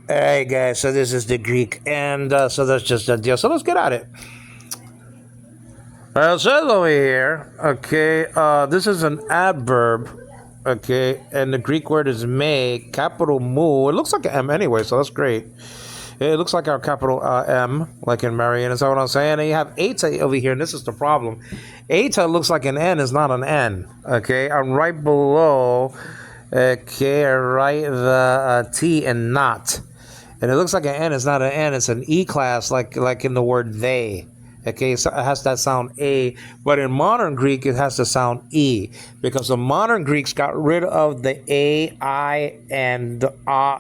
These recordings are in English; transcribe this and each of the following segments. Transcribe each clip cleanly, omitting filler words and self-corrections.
All right, guys. So this is the Greek, and so that's just the deal. So let's get at it. It says over here, okay, this is an adverb, okay, and the Greek word is me, capital mu. It looks like an M anyway, so that's great. It looks like our capital M, like in Marion. Is that what I'm saying? And you have eta over here, and this is the problem. Eta looks like an N, is not an N, okay? I'm right below, okay, right the T and not. And it looks like an N, it's not an N, it's an E class, like in the word they. Okay, so it has that sound A, but in modern Greek it has to sound E, because the modern Greeks got rid of the A, I, and the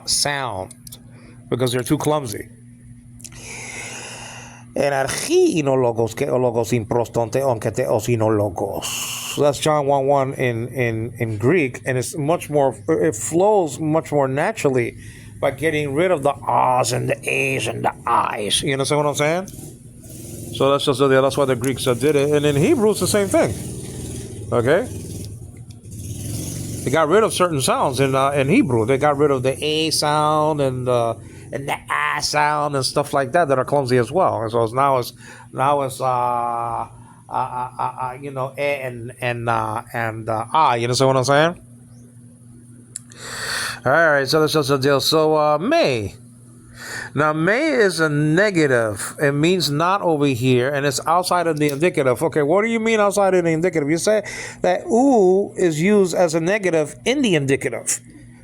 sound because they're too clumsy. Εναρχή είναι ο λόγος και ο λόγος είναι προς τον Θεόν και Θεός είναι ο λόγος. That's John 1:1 in Greek, and it's much more, it flows much more naturally by getting rid of the ahs and the a's and the i's. You understand what I'm saying? So that's why the Greeks did it. And in Hebrew, it's the same thing. Okay? They got rid of certain sounds in Hebrew. They got rid of the A sound and the A sound and stuff like that are clumsy as well. And so now it's you know, A and ah. You understand what I'm saying? All right. So that's just the deal. So May. Now, may is a negative. It means not over here, and it's outside of the indicative. Okay, what do you mean outside of the indicative? You say that oo is used as a negative in the indicative,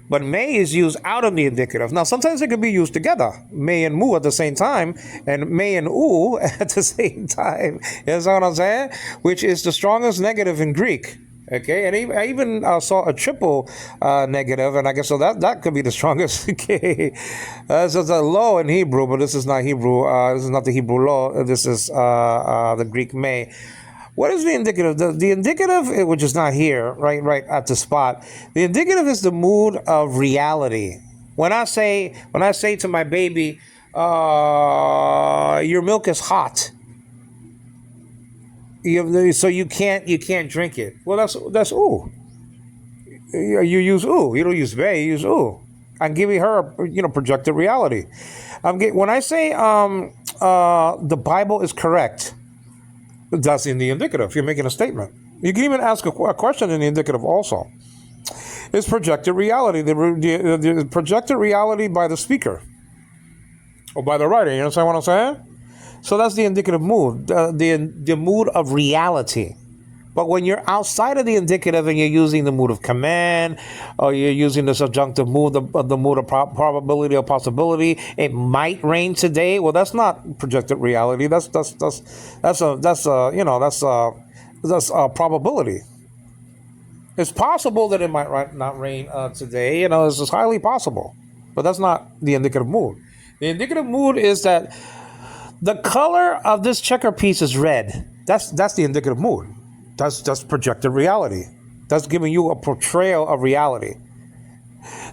but may is used out of the indicative. Now, sometimes it can be used together, may and mu at the same time, and may and oo at the same time. You know what I'm saying? Which is the strongest negative in Greek. Okay, and I even saw a triple negative, and I guess so that could be the strongest. Okay, this is a law in Hebrew, but this is not Hebrew. This is not the Hebrew law. This is the Greek may. What is the indicative? The indicative, which is not here, right at the spot. The indicative is the mood of reality. When I say to my baby, your milk is hot. So you can't drink it. Well, that's ooh. You use ooh. You don't use bay. You use ooh. I'm giving her projected reality. When I say the Bible is correct, that's in the indicative. You're making a statement. You can even ask a question in the indicative also. It's projected reality. The projected reality by the speaker or by the writer. You understand what I'm saying? So that's the indicative mood, the mood of reality. But when you're outside of the indicative and you're using the mood of command, or you're using the subjunctive mood, the mood of probability or possibility, it might rain today. Well, that's not projected reality. That's probability. It's possible that it might not rain today. It's just highly possible, but that's not the indicative mood. The indicative mood is that the color of this checker piece is red. That's the indicative mood. That's projected reality. That's giving you a portrayal of reality.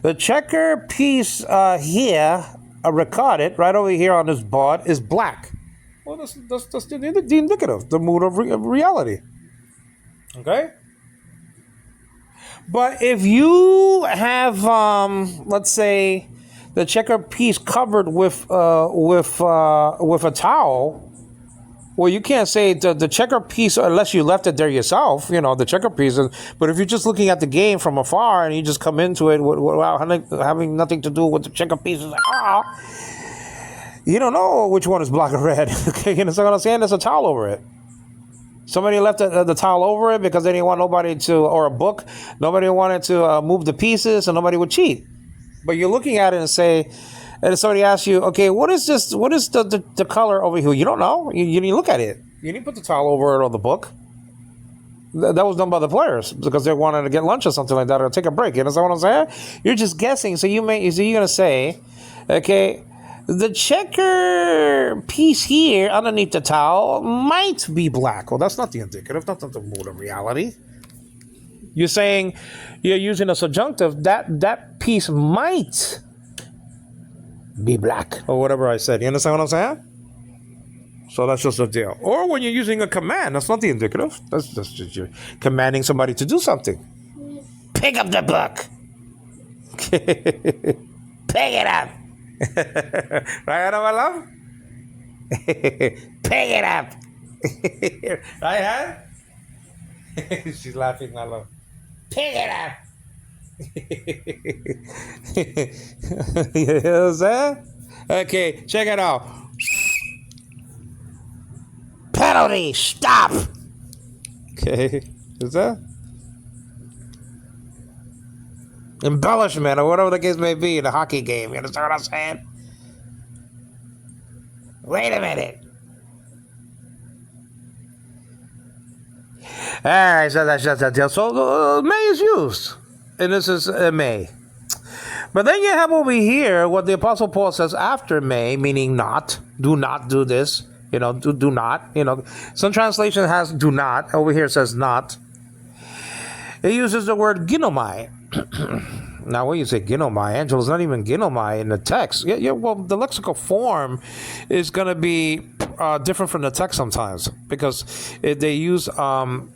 The checker piece here, recorded right over here on this board, is black. Well, that's the indicative, the mood of reality. Okay? But if you have, let's say, the checker piece covered with a towel, well, you can't say the checker piece unless you left it there yourself. The checker piece. But if you're just looking at the game from afar and you just come into it without having nothing to do with the checker piece, you don't know which one is black or red. Okay, you know what I'm saying? There's a towel over it. Somebody left the towel over it because they didn't want nobody to, or a book, nobody wanted to move the pieces, and nobody would cheat. But you're looking at it and say, and somebody asks you, okay, what is this? What is the color over here? You don't know. You didn't look at it. You didn't put the towel over it on the book. That was done by the players because they wanted to get lunch or something like that or take a break. You know what I'm saying? You're just guessing. So you're going to say, okay, the checker piece here underneath the towel might be black. Well, that's not the indicative. That's not the mood of reality. You're saying you're using a subjunctive. That piece might be black or whatever I said. You understand what I'm saying? So that's just a deal. Or when you're using a command, that's not the indicative. That's just you're commanding somebody to do something. Pick up the book. Pick it up. Right, my love? Pick it up. Right, huh? She's laughing, my love. Pick it up. You know what I'm saying? Okay, check it out. Penalty, stop. Okay, is that embellishment or whatever the case may be in a hockey game? You understand what I'm saying? Wait a minute. All right, so that's just a deal. So may is used, and this is may. But then you have over here what the Apostle Paul says after may, meaning not. Do not do this. Do not. Some translation has do not. Over here it says not. It uses the word ginomai. Now, when you say ginomai, Angelo, is not even ginomai in the text. Yeah, well, the lexical form is going to be different from the text sometimes because they use the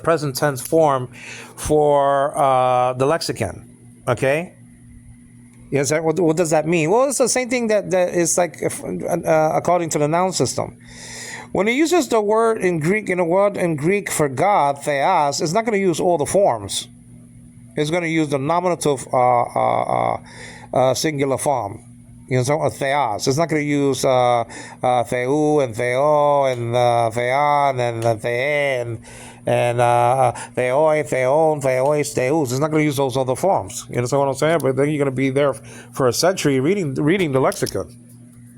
present tense form for the lexicon. Okay. Yes. What does that mean? Well, it's the same thing that is like according to the noun system. When it uses the word in Greek, for God, theos, it's not going to use all the forms. It's going to use the nominative singular form. Theos. It's not going to use theou and theo and theon and thean and theoi, theon, theois, theus. It's not going to use those other forms. You understand what I'm saying? But then you're going to be there for a century reading the lexicon.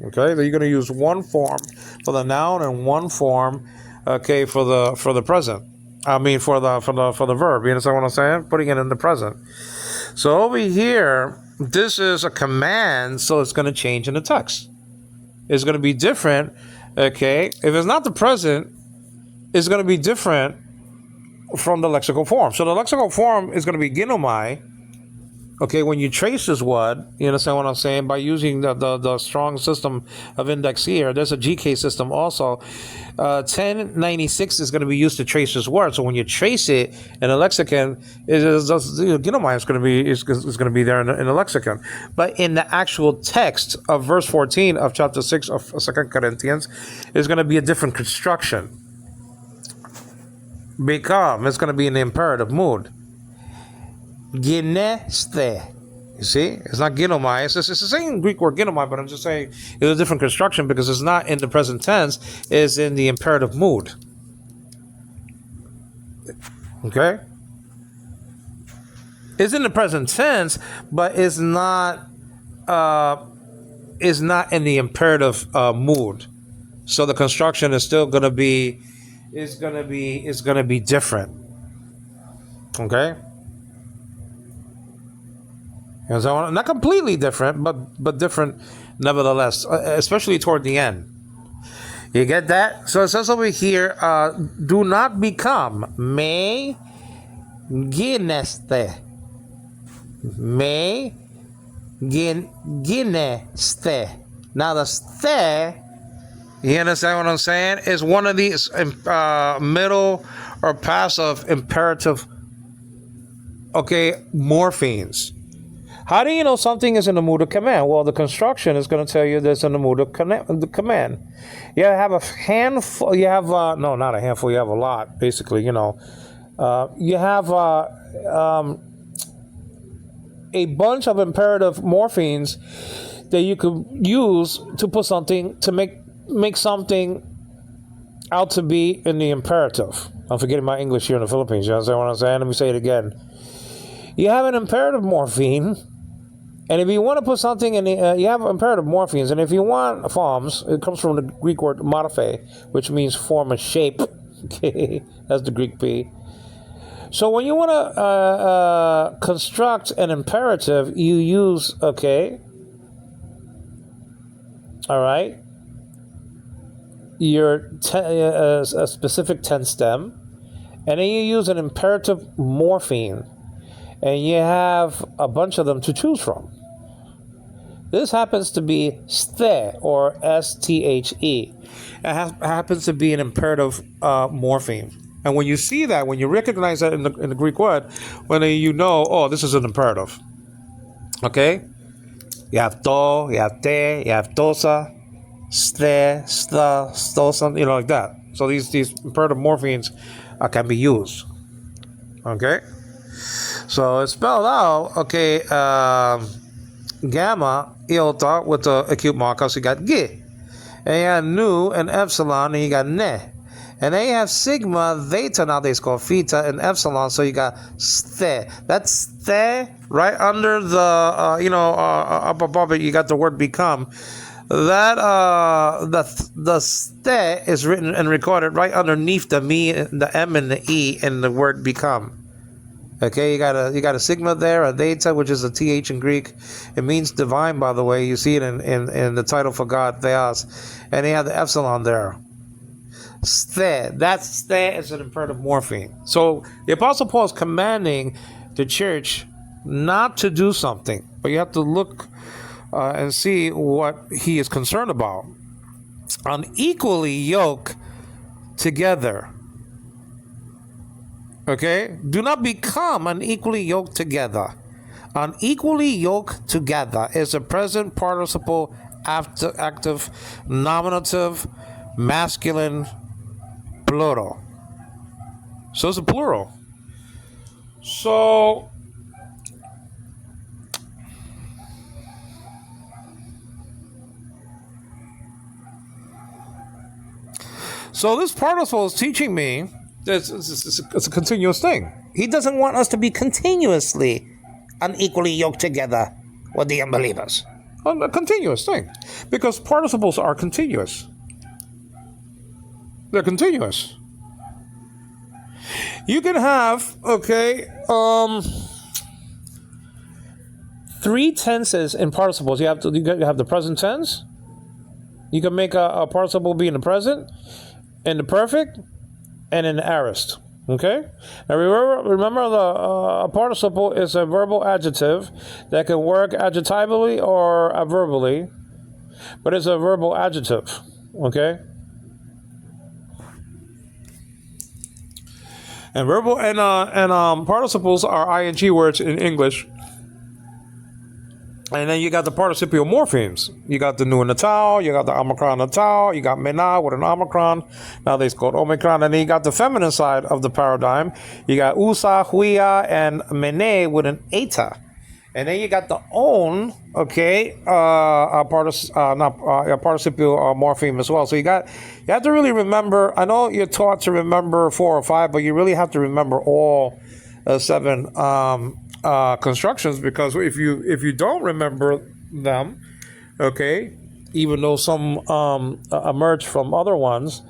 Okay, so you're going to use one form for the noun and one form, okay, for the present. I mean for the verb. You understand what I'm saying? Putting it in the present. So over here, this is a command, so it's going to change in the text. It's going to be different. Okay, if it's not the present, it's going to be different from the lexical form. So the lexical form is going to be ginomai. Okay, when you trace this word, you understand what I'm saying? By using the strong system of index here, there's a GK system also. 1096 is going to be used to trace this word. So when you trace it in a lexicon, ginomai is going to be there in the lexicon. But in the actual text of verse 14 of chapter 6 of 2 Corinthians, is going to be a different construction. Become, it's going to be in the imperative mood. Gineste. You see? It's not ginomai. It's the same Greek word ginomai, but I'm just saying it's a different construction because it's not in the present tense, it's in the imperative mood. Okay? It's in the present tense, but it's not in the imperative mood. So the construction is still gonna be different. Okay? And so not completely different, but different nevertheless, especially toward the end. You get that? So it says over here, do not become me gineste. Me gineste. Now the ste, you understand what I'm saying, is one of these middle or passive imperative, morphemes. How do you know something is in the mood of command? Well, the construction is going to tell you this in the mood of the command. You have a handful. You have no, not a handful. You have a lot, basically. You have a bunch of imperative morphemes that you could use to put something to make something out to be in the imperative. I'm forgetting my English here in the Philippines. You understand what I'm saying? Let me say it again. You have an imperative morpheme. And if you want to put something in you have imperative morphemes, and if you want forms, it comes from the Greek word morphe, which means form and shape. Okay, that's the Greek P. So when you want to construct an imperative, you use, all right, your a specific tense stem, and then you use an imperative morpheme. And you have a bunch of them to choose from. This happens to be ste, or sthe. It happens to be an imperative morpheme. And when you see that, when you recognize that in the Greek word, when you know, this is an imperative. Okay? You have to, you have te, you have tosa, ste, sta, stosa, like that. So these imperative morphemes can be used. Okay? So it's spelled out, okay, gamma, iota with the acute markers, you got G. And you got nu and epsilon, and you got ne. And then you have sigma, theta, nowadays called theta, and epsilon, so you got ste. That's ste right under the, up above it, you got the word become. That, the ste is written and recorded right underneath the me, the M and the E in the word become. Okay, you got a sigma there, a theta, which is a th in Greek. It means divine, by the way. You see it in the title for God, Theos. And you have the epsilon there. Ste. That ste is an imperative morpheme. So the Apostle Paul is commanding the church not to do something, but you have to look and see what he is concerned about. Unequally yoke together. Okay? Do not become unequally yoked together. Unequally yoked together is a present participle active nominative masculine plural. So it's a plural. So this participle is teaching me it's a continuous thing. He doesn't want us to be continuously unequally yoked together with the unbelievers. A continuous thing. Because participles are continuous. They're continuous. You can have, three tenses in participles. You have the present tense. You can make a participle be in the present, in the perfect, and in the aorist. Okay? Now remember the participle is a verbal adjective that can work adjectively or adverbally, but it's a verbal adjective. Okay? And verbal and participles are ing words in English. And then you got the participial morphemes. You got the nu and the tau, you got the omicron and the tau, you got mena with an omicron, nowadays called omicron, and then you got the feminine side of the paradigm. You got usa, huia, and mene with an eta. And then you got the own, participial morpheme as well. So you have to really remember, I know you're taught to remember 4 or 5, but you really have to remember all 7 constructions, because if you don't remember them, even though some emerge from other ones,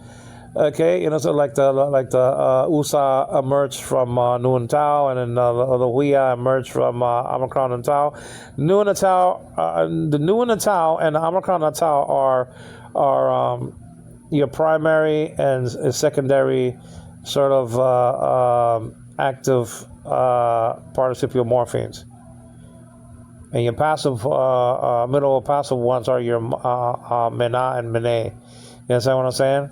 so like the usa emerged from nu and tau, and then the huia emerged from omicron and tau. The nu and the tau and the omicron and tau are your primary and secondary sort of active participial morphemes, and your passive middle passive ones are your mena and mene. You understand what I'm saying?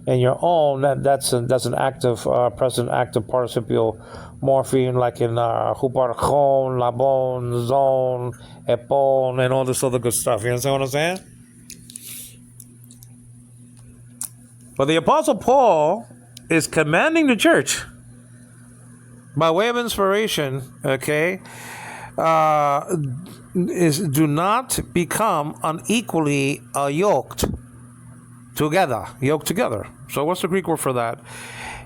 And your own, that's an active present active participial morpheme, like in huparchon, labon, zone, epon, and all this other good stuff. You understand what I'm saying? But the Apostle Paul is commanding the church by way of inspiration, is do not become unequally yoked together. So what's the Greek word for that?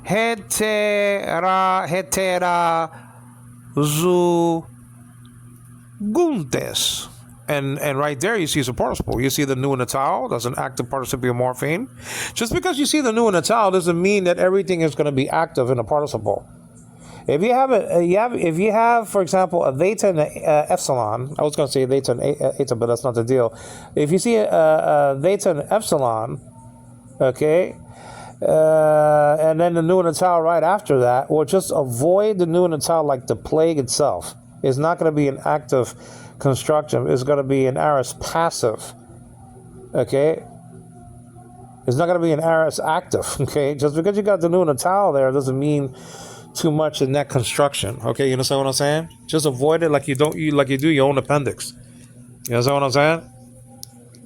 Hetera zuguntes. And right there you see it's a participle. You see the nu and the tau, that's an active participial morpheme. Just because you see the nu and the tau doesn't mean that everything is going to be active in a participle. If you have, for example, a theta and a epsilon, I was going to say theta and eta, but that's not the deal. If you see a theta and epsilon, and then the nu and the tau right after that, or just avoid the nu and the tau like the plague itself. It's not going to be an active construction. It's going to be an aorist passive. It's not going to be an aorist active. Just because you got the nu and the tau there doesn't mean too much in that construction. You understand what I'm saying? Just avoid it like you do your own appendix. You know what I'm saying?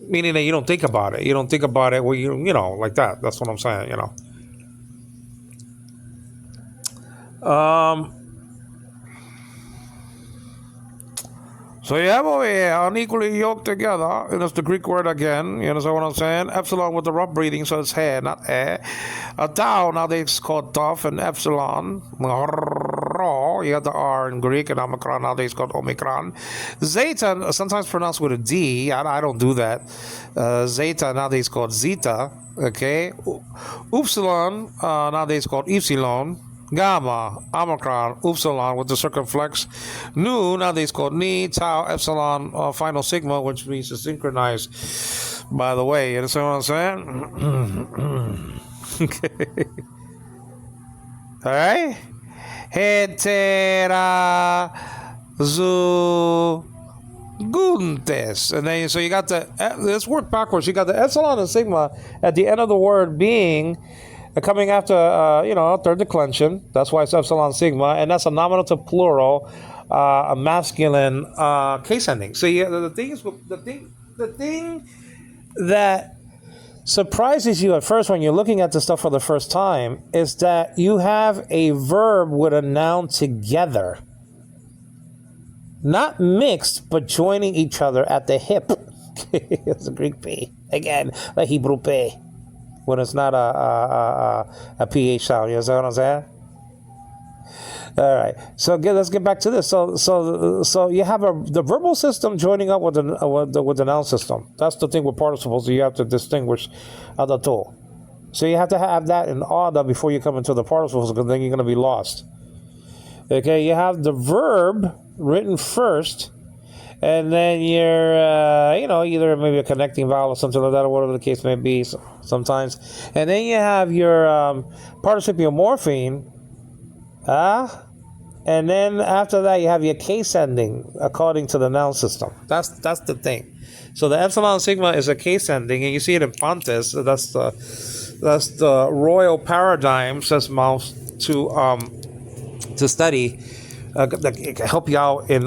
Meaning that you don't think about it. You don't think about it. Well, like that. That's what I'm saying. Um. So you have over here unequally yoked together, and it's the Greek word again. You understand what I'm saying? Epsilon with the rough breathing, so it's hair, not air. A tau, nowadays it's called tough, and epsilon. You have the R in Greek, and omicron, nowadays called omicron. Zeta, sometimes pronounced with a D. I don't do that. Zeta, nowadays called zeta. Okay. Upsilon, nowadays called epsilon. Gamma, omicron, upsilon with the circumflex. Nu, nowadays called ni, tau, epsilon, final sigma, which means to synchronize. By the way, you understand what I'm saying? Okay. All right. Heterazooguntes. And then, so you got let's work backwards. You got the epsilon and sigma at the end of the word being coming after, third declension. That's why it's epsilon sigma, and that's a nominative plural, a masculine case ending. So the thing that surprises you at first when you're looking at this stuff for the first time is that you have a verb with a noun together, not mixed, but joining each other at the hip. It's a Greek P again, the Hebrew P. When it's not a PH sound, you know what I'm saying? All right. So let's get back to this. So you have the verbal system joining up with the noun system. That's the thing with participles. You have to distinguish the two. So you have to have that in order before you come into the participles, because then you're going to be lost. Okay. You have the verb written first. And then you're, either maybe a connecting vowel or something like that, or whatever the case may be sometimes. And then you have your participial morpheme. And then after that, you have your case ending according to the noun system. That's the thing. So the epsilon sigma is a case ending, and you see it in Pontus. That's the royal paradigm, says Mouse, to study. That can help you out in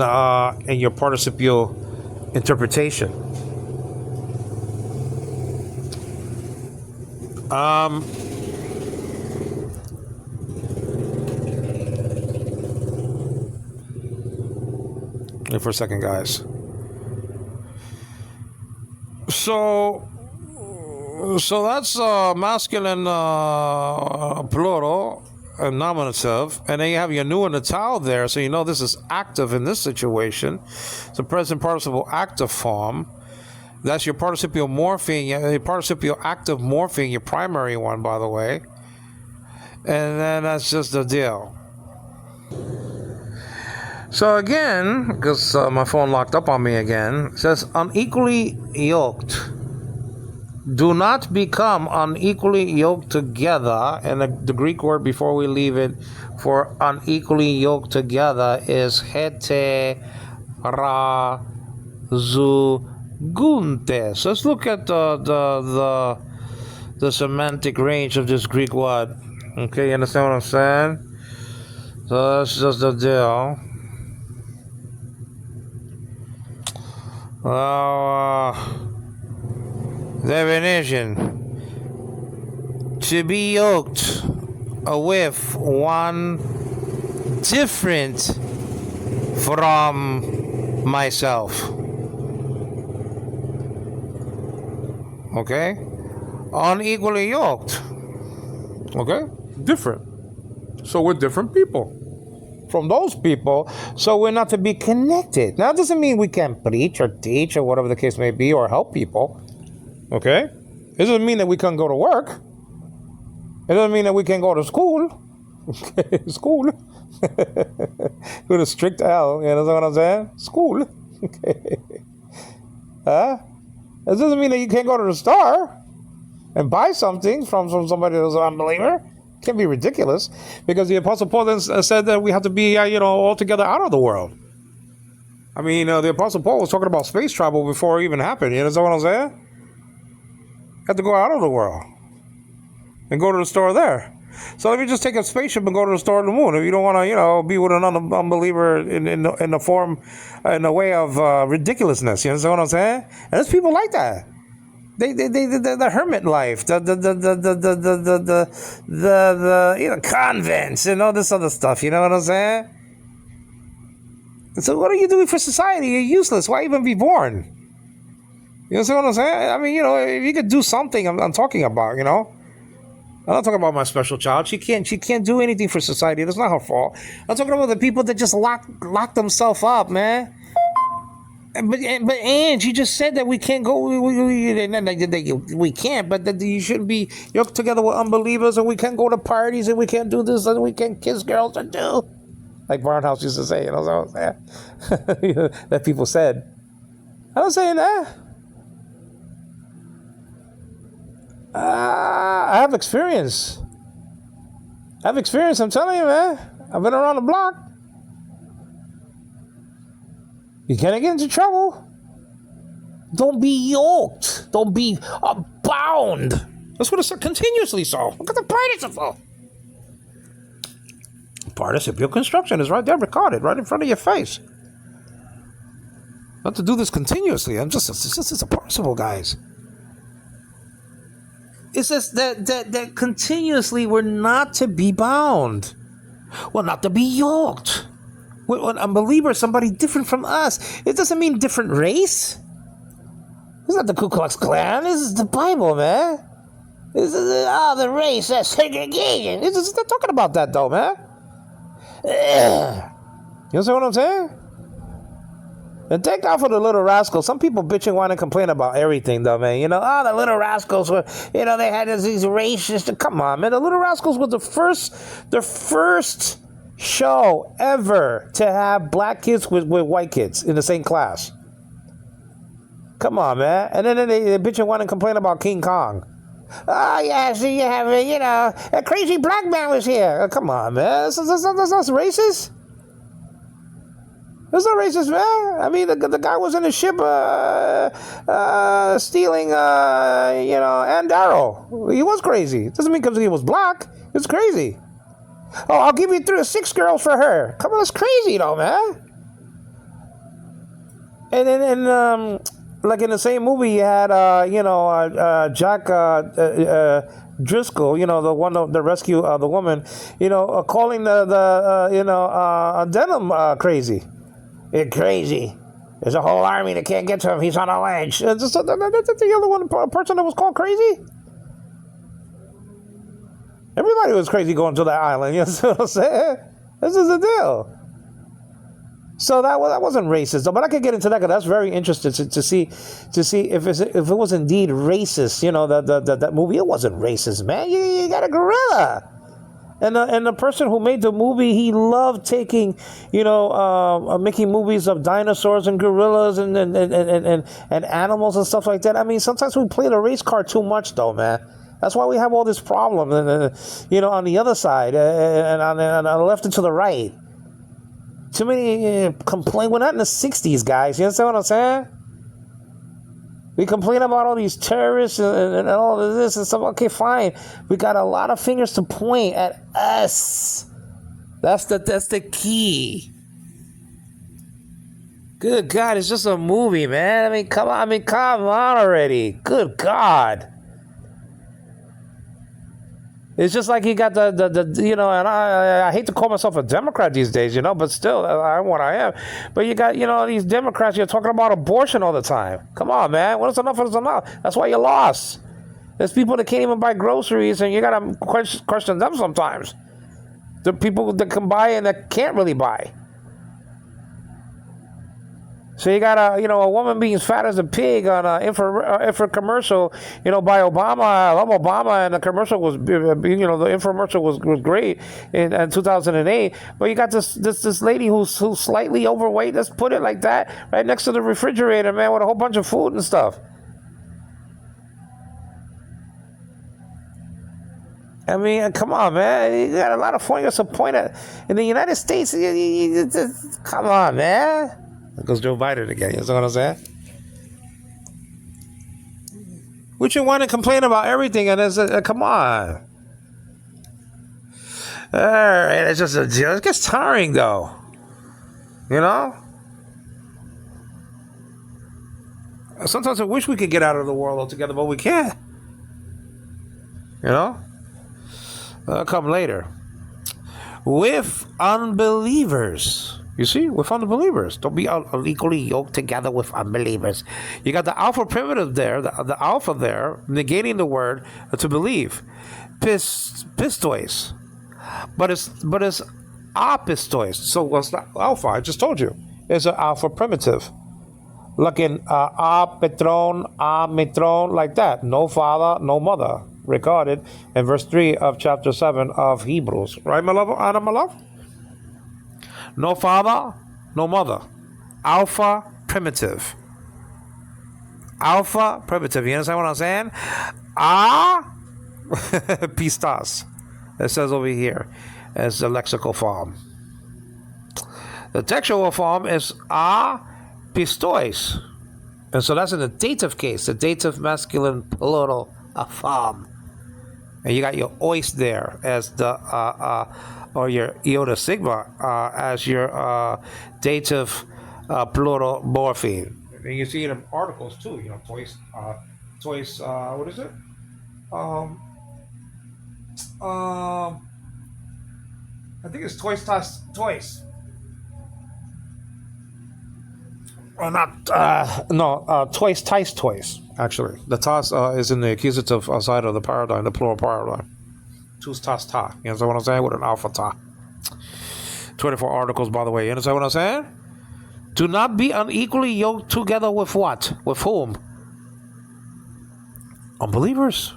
your participial interpretation. Wait for a second, guys. So that's masculine plural. A nominative, and then you have your nu and the tau there, so you know this is active in this situation. It's a present participle active form. That's your participial morpheme, your participial active morpheme, your primary one, by the way. And then that's just the deal. So again, because my phone locked up on me again, it says unequally yoked. Do not become unequally yoked together. And the Greek word before we leave it for unequally yoked together is heterazooguntes. Let's look at the semantic range of this Greek word. Okay, you understand what I'm saying? So that's just the deal. Definition: to be yoked with one different from myself. Okay? Unequally yoked. Okay? Different. So we're different people from those people, so we're not to be connected. Now, that doesn't mean we can't preach or teach or whatever the case may be or help people. Okay? It doesn't mean that we can't go to work. It doesn't mean that we can't go to school. Okay, school. With a strict L, you know what I'm saying? School. Okay. It doesn't mean that you can't go to the store and buy something from somebody who's an unbeliever. It can be ridiculous, because the Apostle Paul then said that we have to be, altogether out of the world. I mean, the Apostle Paul was talking about space travel before it even happened. You know what I'm saying? Have to go out of the world and go to the store there. So let me just take a spaceship and go to the store on the moon. If you don't want to, be with an unbeliever in the form, in the way of ridiculousness. You understand what I'm saying? And there's people like that. The hermit life, the convents and all this other stuff. You know what I'm saying? So what are you doing for society? You're useless. Why even be born? You know what I'm saying? I mean, if you could do something, I'm talking about, I'm not talking about my special child. She can't do anything for society. That's not her fault. I'm talking about the people that just lock themselves up, man. But Ange, you just said that we can't go. We can't. But that you shouldn't be yoked together with unbelievers, and we can't go to parties, and we can't do this, and we can't kiss girls, and do like Barnhouse used to say. You know what I'm saying? That people said. I'm not saying that. I have experience. I'm telling you, man. I've been around the block. You're gonna get into trouble. Don't be yoked. Don't be bound. That's what it's continuously so. Look at the participle. Participial construction is right there, recorded, right in front of your face. Not to do this continuously. It's just a participle, guys. It's just that continuously we're not to be bound. We're not to be yoked. When an unbeliever is somebody different from us. It doesn't mean different race. It's not the Ku Klux Klan. This is the Bible, man. This is the race, that's segregation. It's not talking about that, though, man. You understand what I'm saying? And thank God for the little rascals. Some people bitch and whine and complain about everything, though, man. The little rascals were, they had these racist. Come on, man. The little rascals was the first show ever to have black kids with white kids in the same class. Come on, man. And then they bitch and whine and complain about King Kong. Oh, yeah, so you have, a crazy black man was here. Oh, come on, man. That's not racist. That's not racist, man. I mean, the guy was in the ship stealing, Andaro. He was crazy. It doesn't mean because he was black. It's crazy. Oh, I'll give you 6 girls for her. Come on, that's crazy, though, man. And then, like in the same movie, you had, Jack Driscoll, the one that rescued the woman, calling the denim crazy. It's crazy. There's a whole army that can't get to him. He's on a ledge. That's the other person that was called crazy. Everybody was crazy going to that island. You know what I'm saying? This is the deal. So that wasn't racist, though. But I could get into that because that's very interesting to see if it was indeed racist. That movie, it wasn't racist, man. You got a gorilla. And the person who made the movie, he loved taking, making movies of dinosaurs and gorillas and animals and stuff like that. I mean, sometimes we play the race card too much, though, man. That's why we have all this problem, on the other side and on the left and to the right. Too many complain. We're not in the 60s, guys. You understand what I'm saying? We complain about all these terrorists and all of this and stuff. Okay, fine. We got a lot of fingers to point at us. That's the key. Good God, it's just a movie, man. I mean, come on already. Good God. It's just like you got and I hate to call myself a Democrat these days, but still, I'm what I am. But you got, these Democrats, you're talking about abortion all the time. Come on, man. When it's enough, it's enough. That's why you lost. There's people that can't even buy groceries, and you got to question them sometimes. The people that can buy and that can't really buy. So you got a woman being as fat as a pig on an infra commercial, by Obama. I love Obama, and the commercial was, the infomercial was great in 2008. But you got this lady who's slightly overweight. Let's put it like that, right next to the refrigerator, man, with a whole bunch of food and stuff. I mean, come on, man. You got a lot of fingers to point at. In the United States, come on, man. There goes Joe Biden again. You know what I'm saying? We should want to complain about everything, and come on. It's just it gets tiring though. You know. Sometimes I wish we could get out of the world altogether, but we can't. You know. That'll come later. With unbelievers. You see, with unbelievers. Don't be unequally yoked together with unbelievers. You got the alpha primitive there, the alpha there, negating the word to believe. Pistois. But it's apistois. So what's the alpha? I just told you. It's an alpha primitive. Like in patron, metron, like that. No father, no mother. Recorded in verse 3 of chapter 7 of Hebrews. Right, my love? Anna, my love? No father, no mother. Alpha primitive. Alpha primitive. You understand what I'm saying? Pistas. It says over here as the lexical form. The textual form is pistois. And so that's in the dative case, the dative masculine plural form. And you got your ois there as the or your iota sigma as your dative plural morpheme. And you see it in articles too. You know, toys. What is it? I think it's toys. Or not? No. Toys. Toys. Actually, the tas is in the accusative side of the paradigm, the plural paradigm. Tus tas ta. You understand what I'm saying? With an alpha ta. 24 articles, by the way. You understand what I'm saying? Do not be unequally yoked together with what? With whom? Unbelievers.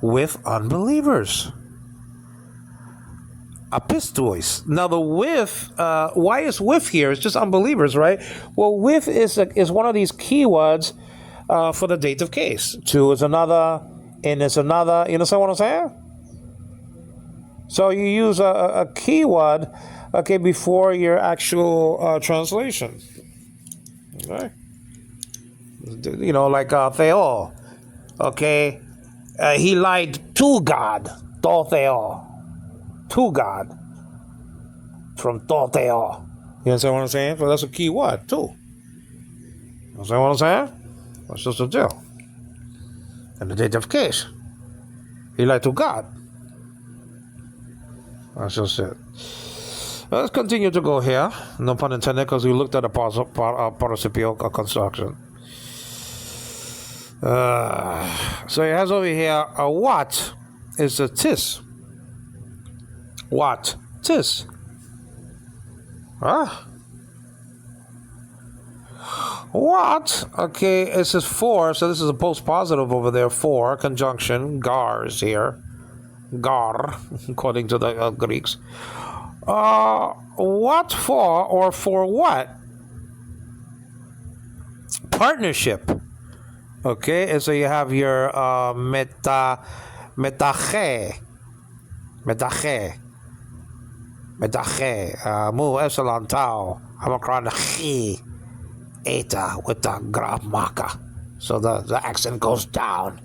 With unbelievers. Apistois. Now the with, why is with here? It's just unbelievers, right? Well, with is one of these keywords for the dative case. To is another, and is another. You understand what I'm saying? So you use a keyword, okay, before your actual translation. Okay. You know, like Theo. Okay. He lied to God. To Theo. To God. From to Theo. You understand what I'm saying? So that's a key word, too. You understand what I'm saying? That's just a deal. In the dative case. He lied to God. That's just it. Let's continue to go here. No pun intended, because we looked at the participial construction. So it has over here a what is a tis. What? Tis. Huh? What? Okay, it says for, so this is a post-positive over there. For, conjunction, gar is here. Gar, according to the Greeks. What for or for what? Partnership. Okay, and so you have your metache. Mu epsilon tau. Omicron chi. Eta with the grammaka. So the accent goes down.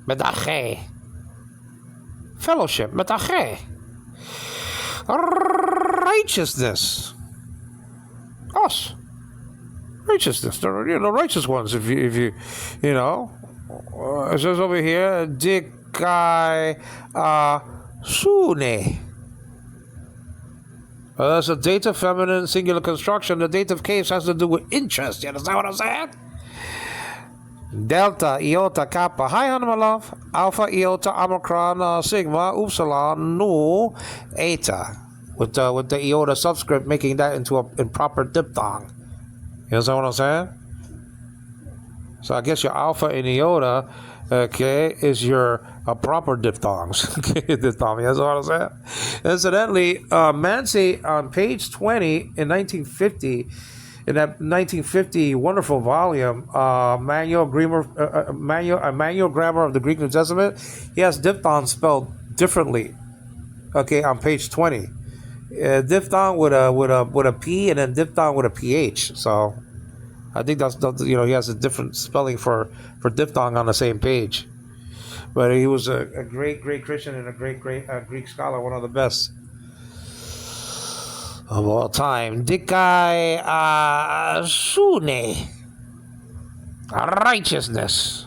Metache. Fellowship. Metache. Righteousness. Us. Righteousness. The righteous ones. If you know. It says over here, dikai sune. That's a dative feminine singular construction. The dative case has to do with interest. You understand what I'm saying? Delta, iota, kappa. Hi, honey, my love. Alpha, iota, omicron, sigma, upsilon, nu, eta. With the iota subscript, making that into an improper diphthong. You understand what I'm saying? So I guess your alpha and iota, okay, is your proper diphthongs. Okay, diphthong. That's what I'm saying. Incidentally, Mansi on page 20 in 1950, in that 1950 wonderful volume, manual grammar of the Greek New Testament, he has diphthong spelled differently. Okay, on page 20, diphthong with a p and then diphthong with a ph. So I think that's he has a different spelling for diphthong on the same page. But he was a great, great Christian and a great, great Greek scholar, one of the best of all time. Dikai Sune, righteousness.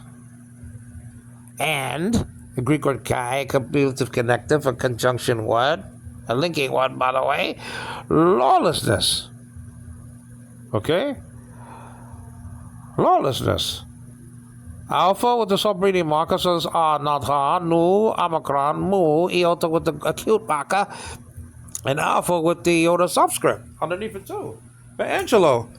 And the Greek word kai, cumulative connective, a conjunction word, a linking word, by the way, lawlessness. Okay? Lawlessness. Alpha with the subreading markers is natha, nu, omicron, mu, iota with the acute marker, and alpha with the iota subscript underneath it too. But Angelo,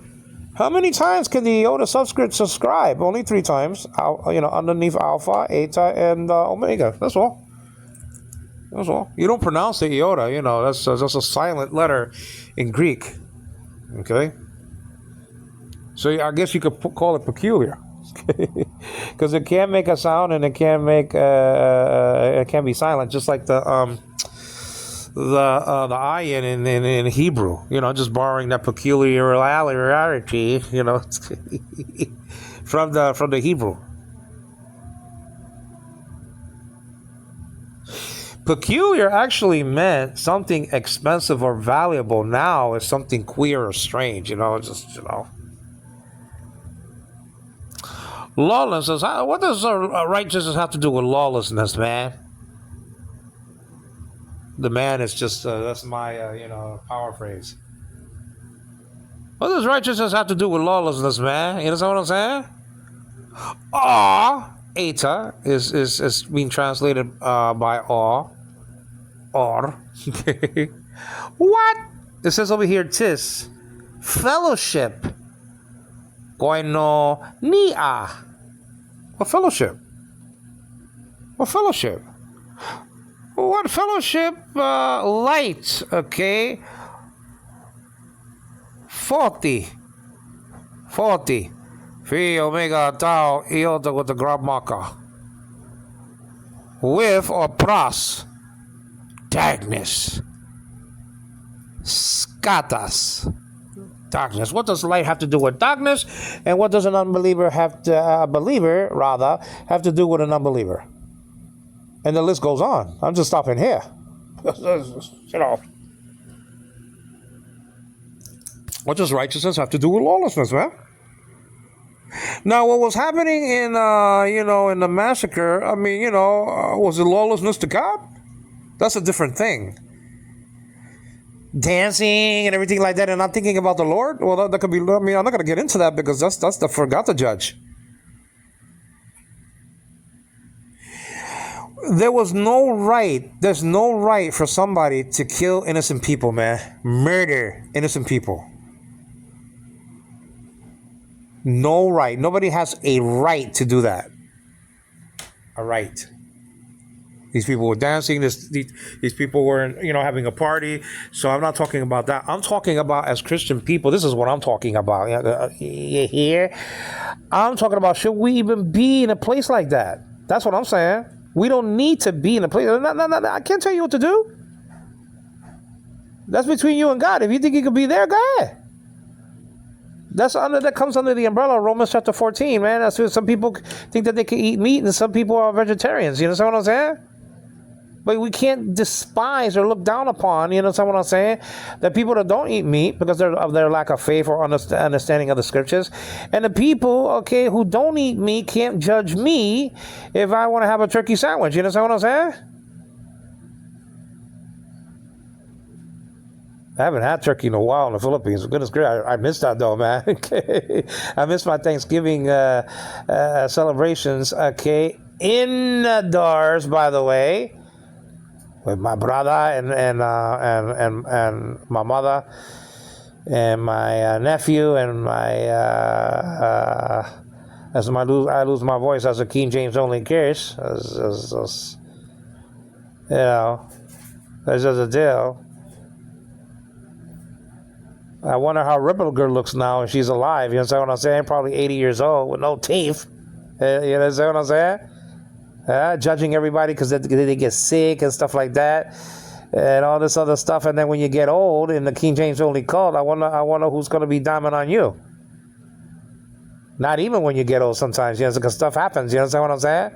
how many times can the iota subscript subscribe? Only 3 times. Underneath alpha, eta, and omega. That's all. That's all. You don't pronounce the iota. That's just a silent letter in Greek. Okay. So I guess you could call it peculiar, because it can't make a sound and it can't make it can be silent, just like the ayin in Hebrew. Just borrowing that peculiarity, from the Hebrew. Peculiar actually meant something expensive or valuable. Now it's something queer or strange. Lawlessness. What does righteousness have to do with lawlessness, man? The man is just, that's my, power phrase. What does righteousness have to do with lawlessness, man? You understand what I'm saying? Eta is being translated by or. What? It says over here, tis, fellowship. Koinonia. What fellowship? What fellowship? What fellowship? Light, okay. 40. Phi omega tau iota with the grab marker. With or pros. Darkness. Scatas. Darkness. What does light have to do with darkness? And what does an unbeliever have to, have to do with an unbeliever? And the list goes on. I'm just stopping here. What does righteousness have to do with lawlessness, man? Now, what was happening in, in the massacre, was it lawlessness to God? That's a different thing. Dancing and everything like that, and not thinking about the Lord? Well, that could be, I'm not going to get into that, because that's the for God to judge. There's no right for somebody to kill innocent people, man. Murder innocent people. No right. Nobody has a right to do that. A right. These people were dancing. These people were, having a party. So I'm not talking about that. I'm talking about, as Christian people, this is what I'm talking about. Here, I'm talking about, should we even be in a place like that? That's what I'm saying. We don't need to be in a place. No, I can't tell you what to do. That's between you and God. If you think you could be there, go ahead. That comes under the umbrella of Romans chapter 14, man. That's what some people think, that they can eat meat, and some people are vegetarians. You understand what I'm saying? But we can't despise or look down upon, what I'm saying, the people that don't eat meat because of their lack of faith or understanding of the scriptures. And the people, okay, who don't eat meat can't judge me if I want to have a turkey sandwich. You understand what I'm saying? I haven't had turkey in a while in the Philippines. Goodness gracious, I missed that though, man. I missed my Thanksgiving celebrations, okay, indoors, by the way, with my brother and my mother and my nephew and my I lose my voice as a King James only case. That's just a deal. I wonder how Ripple Girl looks now if she's alive. You understand what I'm saying? Probably 80 years old with no teeth. You understand what I'm saying? Judging everybody because they get sick and stuff like that, and all this other stuff. And then when you get old in the King James only cult, I wonder who's going to be diamond on you. Not even when you get old sometimes, because stuff happens. You understand what I'm saying?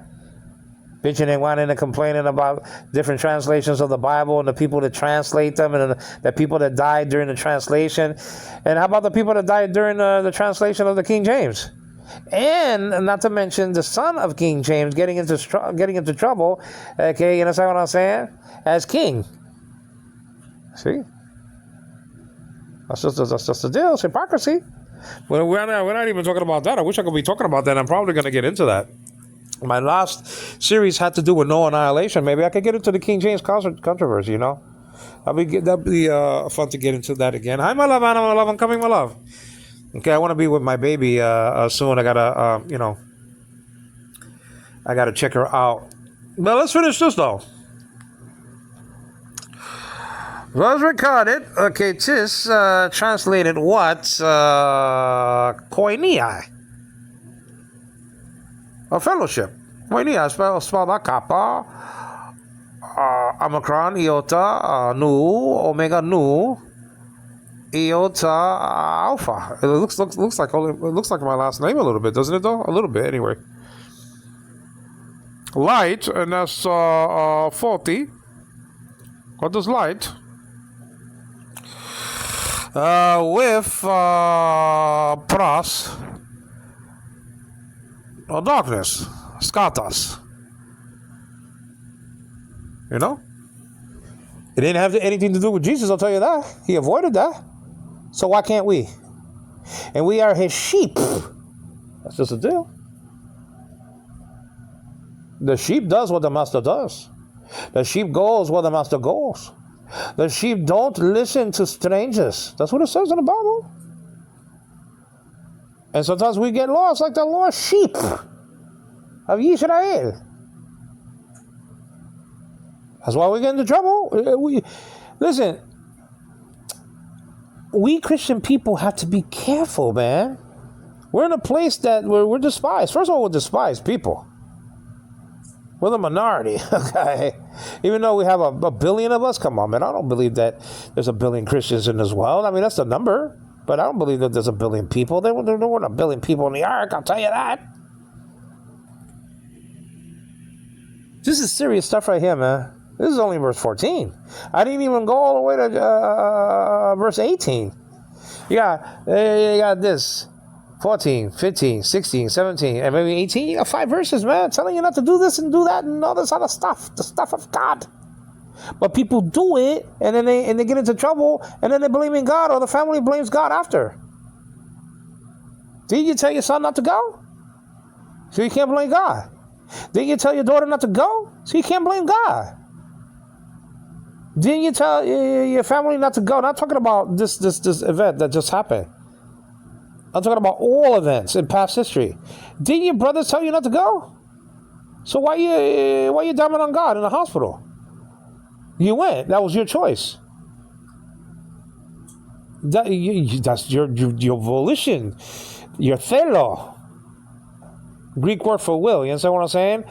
Bitching and whining and complaining about different translations of the Bible and the people that translate them and the people that died during the translation. And how about the people that died during the translation of the King James? And not to mention the son of King James getting into trouble. Okay, you understand what I'm saying? As king. See? That's just the deal. It's hypocrisy. Well, we're not even talking about that. I wish I could be talking about that. I'm probably going to get into that. My last series had to do with no annihilation. Maybe I could get into the King James controversy, you know? That'd be fun to get into that again. Hi, my love, Anna, my love. I'm coming, my love. Okay, I want to be with my baby soon. I gotta, I gotta check her out. But let's finish this, though. Was recorded. Okay, this translated what? Koinonia. A fellowship. Koinonia, spelled like kappa, omicron, iota, nu, omega nu, iota, alpha. It looks like my last name a little bit, doesn't it? Though a little bit, anyway. Light, and that's 40. What does light? With pros. Or darkness, skatas. You know? It didn't have anything to do with Jesus, I'll tell you that. He avoided that. So why can't we? And we are his sheep. That's just a deal. The sheep does what the master does. The sheep goes where the master goes. The sheep don't listen to strangers. That's what it says in the Bible. And sometimes we get lost like the lost sheep of Israel. That's why we get into trouble. Listen, we Christian people have to be careful, man. We're in a place that we're despised. First of all, we're despised people. We're the minority, okay? Even though we have a billion of us, come on, man. I don't believe that there's a billion Christians in this world. I mean, that's the number. But I don't believe that there's a billion people. There weren't a billion people on the ark, I'll tell you that. This is serious stuff right here, man. This is only verse 14. I didn't even go all the way to verse 18. You got this. 14, 15, 16, 17, and maybe 18. You got 5 verses, man, telling you not to do this and do that and all this other stuff. The stuff of God. But people do it, and then they get into trouble, and then they blame God, or the family blames God after. Did you tell your son not to go? So you can't blame God. Didn't you tell your daughter not to go? So you can't blame God. Didn't you tell your family not to go? I'm not talking about this event that just happened. I'm talking about all events in past history. Didn't your brothers tell you not to go? So why you dumping on God in the hospital? You went. That was your choice. That's your volition. Your thelo. Greek word for will. You understand what I'm saying?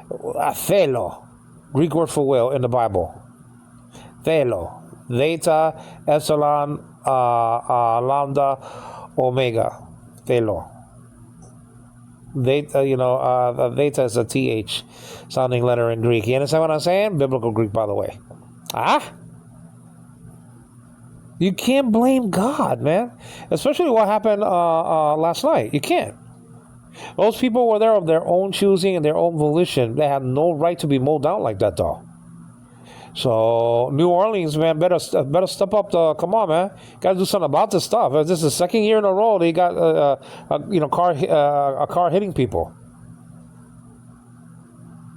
Thelo. Greek word for will in the Bible. Thelo. Theta, epsilon, lambda, omega. Thelo. Theta, theta is a TH sounding letter in Greek. You understand what I'm saying? Biblical Greek, by the way. You can't blame God, man. Especially what happened last night. You can't. Those people were there of their own choosing and their own volition. They had no right to be mowed down like that, though. So New Orleans, man, better step up. Come on, man, got to do something about this stuff. This is the second year in a row they got a car hitting people.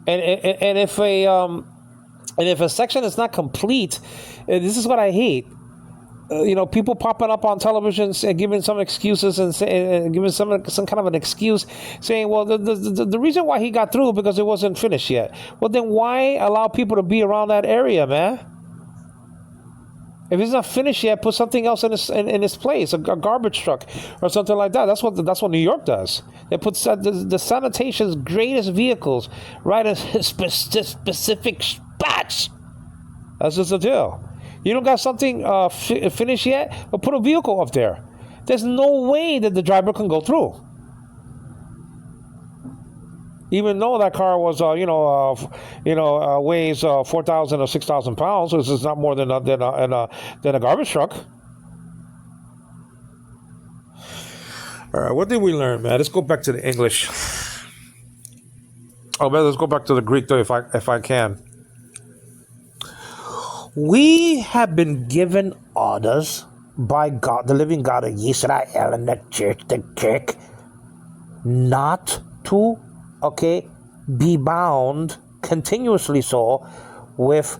And if a section is not complete, this is what I hate. People popping up on television and giving some excuses and giving some kind of an excuse, saying, well, the reason why he got through because it wasn't finished yet. Well, then why allow people to be around that area, man? If it's not finished yet, put something else in its place, a garbage truck or something like that. That's what New York does. They put the sanitation's greatest vehicles right in specific spots. That's just the deal. You don't got something finished yet, but put a vehicle up there. There's no way that the driver can go through. Even though that car was, weighs 4,000 or 6,000 pounds, which is not more than a garbage truck. All right, what did we learn, man? Let's go back to the English. Oh, man, let's go back to the Greek, though, if I can. We have been given orders by God, the living God of Israel and the church, not to, be bound continuously so with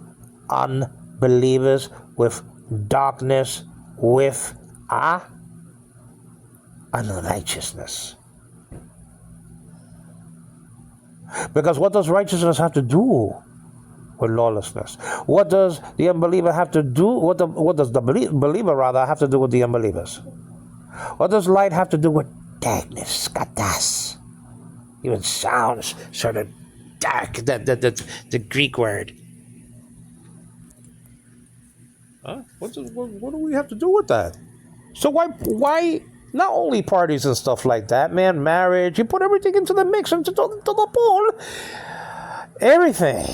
unbelievers, with darkness, with unrighteousness. Because what does righteousness have to do with lawlessness? What does the unbeliever have to do? What does the believer rather have to do with the unbelievers? What does light have to do with darkness? Katas. Even sounds sort of dark. The Greek word. Huh? What do we have to do with that? So why not only parties and stuff like that, man, marriage, you put everything into the mix, into the pool. Everything.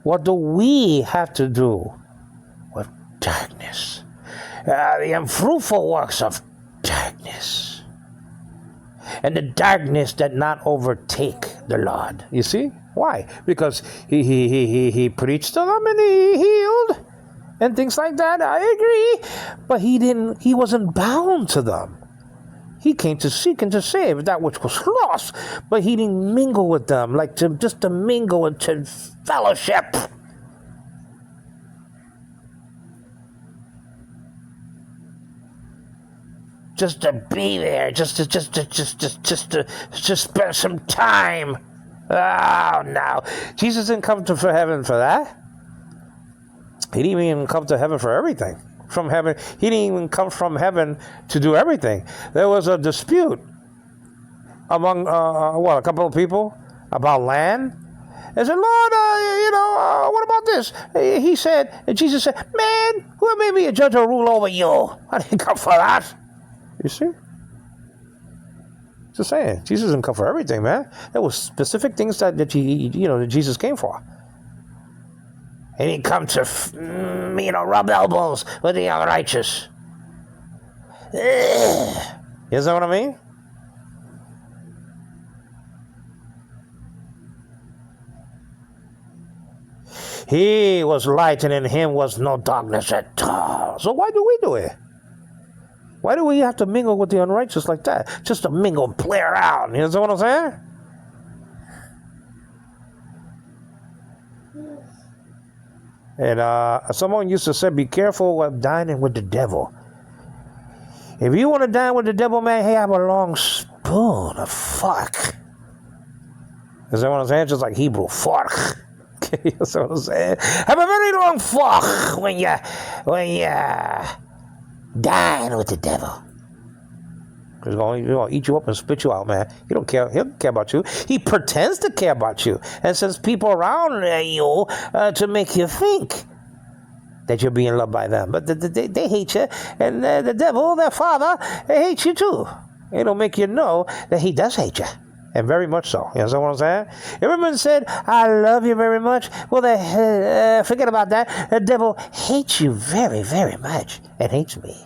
What do we have to do with darkness? The unfruitful works of darkness. And the darkness that not overtake the Lord. You see? Why? Because he preached to them and he healed and things like that. I agree. But he wasn't bound to them. He came to seek and to save that which was lost. But he didn't mingle with them, like just to mingle and to fellowship. Just to be there, just to spend some time. Oh no, Jesus didn't come for heaven for that. He didn't even come to heaven for everything. From heaven, he didn't even come from heaven to do everything. There was a dispute among a couple of people about land. They said, Lord, what about this? He said, and Jesus said, man, who made me a judge or rule over you? I didn't come for that. You see? Just saying, Jesus didn't come for everything, man. There was specific things that Jesus came for. He didn't come to, rub elbows with the unrighteous. You know what I mean? He was light, and in him was no darkness at all. So why do we do it? Why do we have to mingle with the unrighteous like that? Just to mingle and play around. You know what I'm saying? And someone used to say, be careful with dining with the devil. If you want to dine with the devil, man, hey, have a long spoon, a fork. Is that what I'm saying? Just like Hebrew, fork. Okay, that's what I'm saying. Have a very long fork when you dine with the devil. Because he's going to eat you up and spit you out, man. He don't care. He don't care about you. He pretends to care about you and sends people around you to make you think that you're being loved by them. But they hate you. And the devil, their father, they hate you too. They don't make you know that he does hate you. And very much so. You know what I'm saying? Everyone said, I love you very much. Well, forget about that. The devil hates you very, very much and hates me.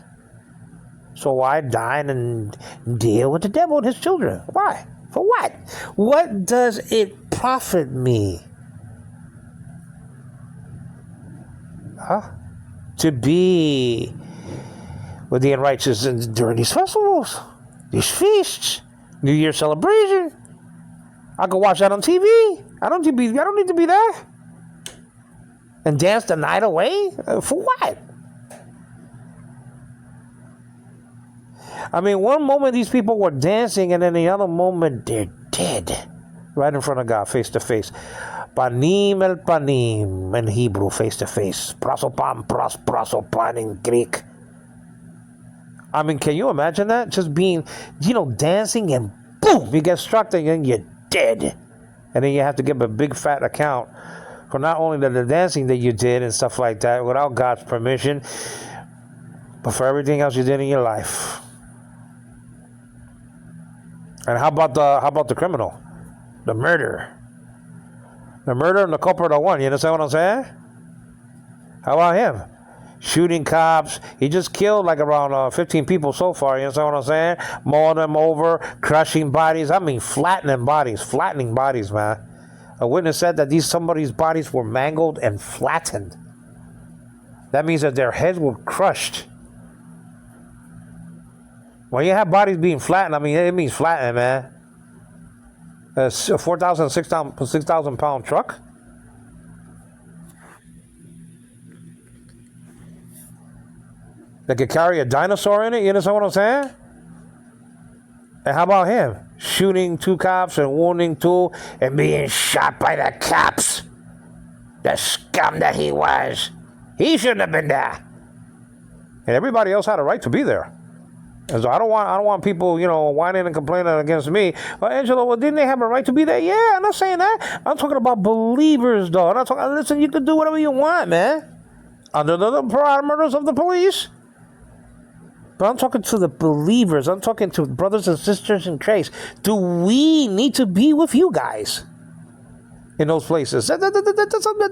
So why dine and deal with the devil and his children? Why? For what? What does it profit me? To be with the unrighteous during these festivals, these feasts, New Year celebration. I can watch that on TV. I don't need to be there. And dance the night away? For what? I mean, one moment these people were dancing, and then the other moment they're dead. Right in front of God, face to face. Panim el panim in Hebrew, face to face. Prosopam, prosopan in Greek. I mean, can you imagine that? Just being, dancing and boom, you get struck and then you're dead. And then you have to give a big fat account for not only the dancing that you did and stuff like that without God's permission. but for everything else you did in your life. And how about the criminal, the murderer, and the culprit are one? You understand what I'm saying? How about him? Shooting cops. He just killed like around 15 people so far. You understand what I'm saying? Mowing them over, crushing bodies. I mean, flattening bodies, man. A witness said that somebody's bodies were mangled and flattened. That means that their heads were crushed. When you have bodies being flattened, I mean, it means flattening, man. A 4,000, 6,000 pound truck. That could carry a dinosaur in it, you understand what I'm saying? And how about him? Shooting 2 cops and wounding 2 and being shot by the cops. The scum that he was. He shouldn't have been there. And everybody else had a right to be there. And so I don't want people, whining and complaining against me. Well, Angelo, didn't they have a right to be there? Yeah, I'm not saying that. I'm talking about believers, though. I'm not talking, listen, you can do whatever you want, man. Under the parameters of the police. But I'm talking to the believers. I'm talking to brothers and sisters in Christ. Do we need to be with you guys in those places? That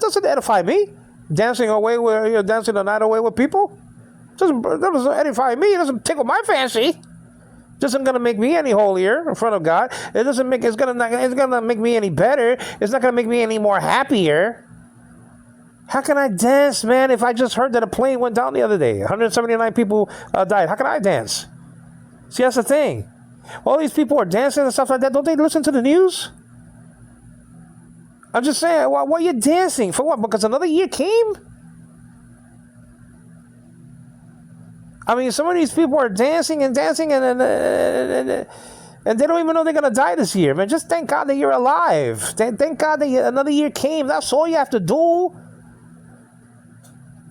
doesn't edify me. Dancing the night away with people? That doesn't edify me. It doesn't tickle my fancy. It isn't gonna make me any holier in front of God. It's gonna make me any better. It's not gonna make me any more happier. How can I dance, man, if I just heard that a plane went down the other day? 179 people died. How can I dance? See, that's the thing. All these people are dancing and stuff like that. Don't they listen to the news? I'm just saying, why are you dancing? For what? Because another year came? I mean, some of these people are dancing and they don't even know they're going to die this year, man. Just thank God that you're alive. Thank God that another year came. That's all you have to do.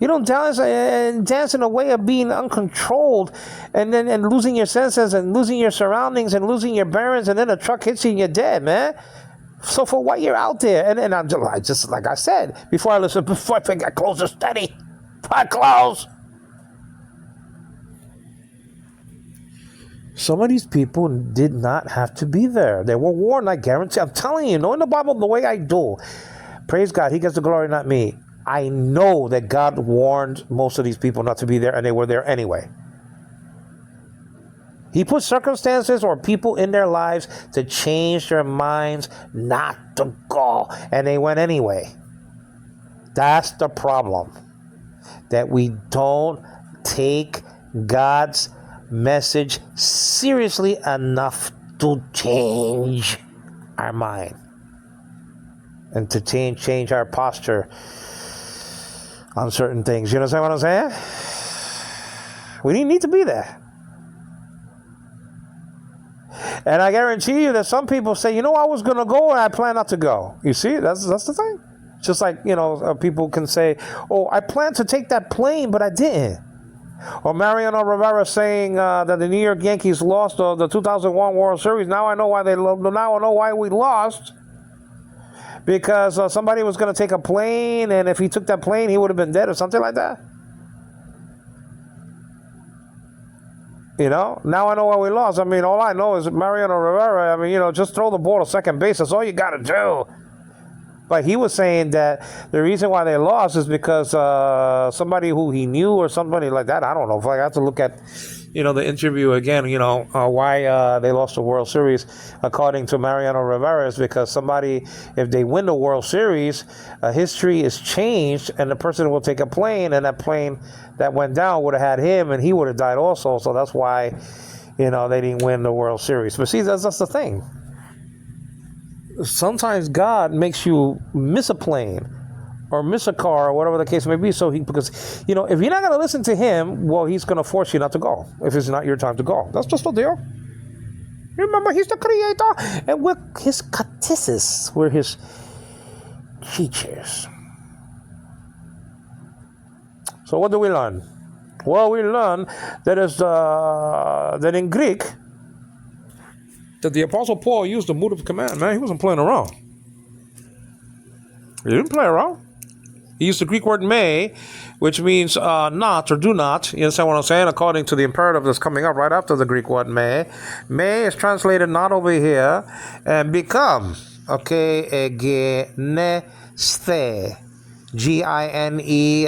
You don't dance in a way of being uncontrolled and losing your senses and losing your surroundings and losing your bearings, and then a truck hits you and you're dead, man. So for what you're out there, and I'm just like I said before I think I close the study. I close. Some of these people did not have to be there. They were warned, I guarantee. I'm telling you, knowing the Bible the way I do, praise God, He gets the glory, not me. I know that God warned most of these people not to be there, and they were there anyway. He put circumstances or people in their lives to change their minds not to go, and they went anyway. That's the problem. That we don't take God's message seriously enough to change our mind and to change our posture on certain things. You understand what I'm saying? We didn't need to be there. And I guarantee you that some people say, I was going to go and I plan not to go. You see, that's the thing. Just like, people can say, oh, I planned to take that plane, but I didn't. Or Mariano Rivera saying that the New York Yankees lost the 2001 World Series. Now I know why we lost. Because somebody was going to take a plane, and if he took that plane, he would have been dead or something like that. Now I know why we lost. I mean, all I know is Mariano Rivera, just throw the ball to second base. That's all you got to do. But he was saying that the reason why they lost is because somebody who he knew or somebody like that. I don't know. If I have to look at, the interview again, why they lost the World Series, according to Mariano Rivera, is because somebody, if they win the World Series, history is changed, and the person will take a plane, and that plane that went down would have had him, and he would have died also. So that's why, they didn't win the World Series. But see, that's the thing. Sometimes God makes you miss a plane or miss a car or whatever the case may be. Because if you're not going to listen to Him, well, He's going to force you not to go if it's not your time to go. That's just the deal. Remember, He's the Creator, and we're His catechists. We're His teachers. So what do we learn? Well, we learn that in Greek, that the Apostle Paul used the mood of command, man. He wasn't playing around. He didn't play around. He used the Greek word may, which means not or do not. You understand what I'm saying? According to the imperative that's coming up right after the Greek word may. May is translated not over here and become. Okay, egenesthe. Ginestethe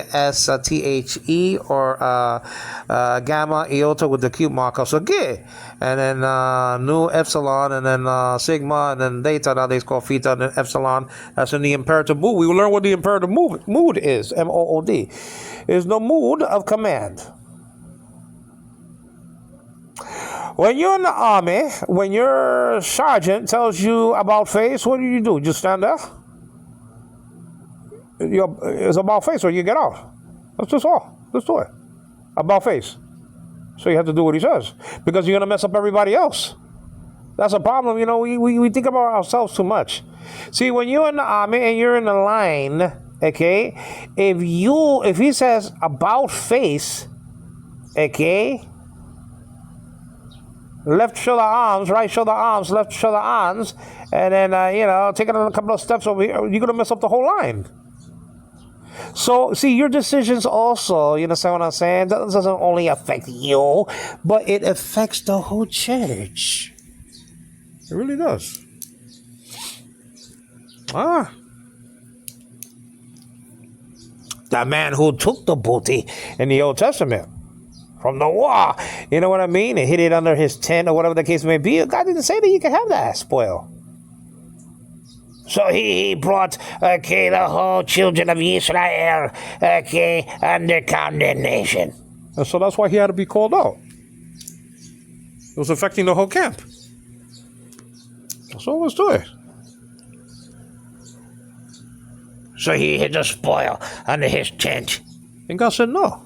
or gamma iota with the cube marker. So ge, and then nu epsilon, and then sigma, and then theta. Nowadays called theta, and then epsilon. That's in the imperative mood. We will learn what the imperative mood is. MOOD. Is the mood of command. When you're in the army, when your sergeant tells you about face, what do? Just stand there. It's about face, or you get out. That's just all. Just do it. About face. So you have to do what he says, because you're gonna mess up everybody else. That's a problem. You know, we think about ourselves too much. See, when you're in the army and you're in the line, okay, if he says about face, okay, left shoulder arms, right shoulder arms, left shoulder arms, and then taking a couple of steps over here, you're gonna mess up the whole line. So, see, your decisions also, you understand what I'm saying? That doesn't only affect you, but it affects the whole church. It really does. The man who took the booty in the Old Testament from the war, you know what I mean? And hid it under his tent or whatever the case may be. God didn't say that you could have that spoil. So he brought, the whole children of Israel, under condemnation. And so that's why he had to be called out. It was affecting the whole camp. That's all it was doing. So he hid the spoil under his tent. And God said no.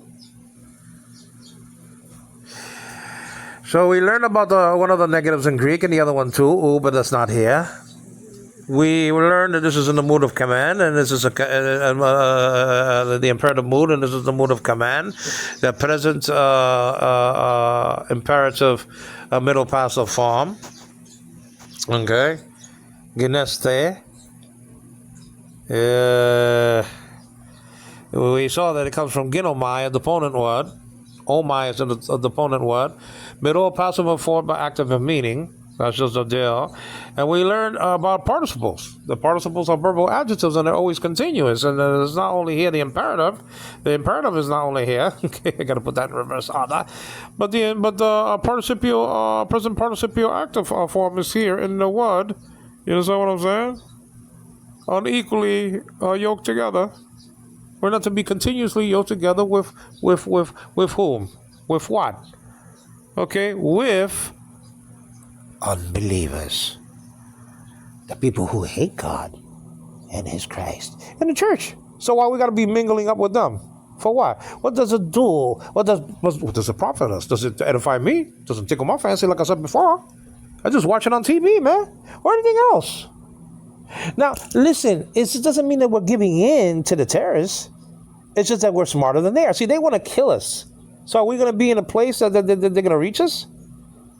So we learned about one of the negatives in Greek and the other one too, but that's not here. We learned that this is in the mood of command, and this is the imperative mood, and this is the mood of command. The present imperative middle passive form. Okay. Geneste. We saw that it comes from ginomai, a deponent word. Omai is a deponent word. Middle passive form by active of meaning. That's just a deal. And we learned about participles. The participles are verbal adjectives, and they're always continuous. And it's not only here the imperative. The imperative is not only here. Okay, I got to put that in reverse order. But the participial present participial active form is here in the word. You understand what I'm saying? Unequally yoked together. We're not to be continuously yoked together with whom? With what? Okay, with unbelievers, the people who hate God and His Christ and the church. So why we got to be mingling up with them? For what? What does it do? What does it profit us? Does it edify me? Does it tickle my fancy, like I said before? I just watch it on TV, man, or anything else. Now, listen, it doesn't mean that we're giving in to the terrorists. It's just that we're smarter than they are. See, they want to kill us. So are we going to be in a place that they're going to reach us?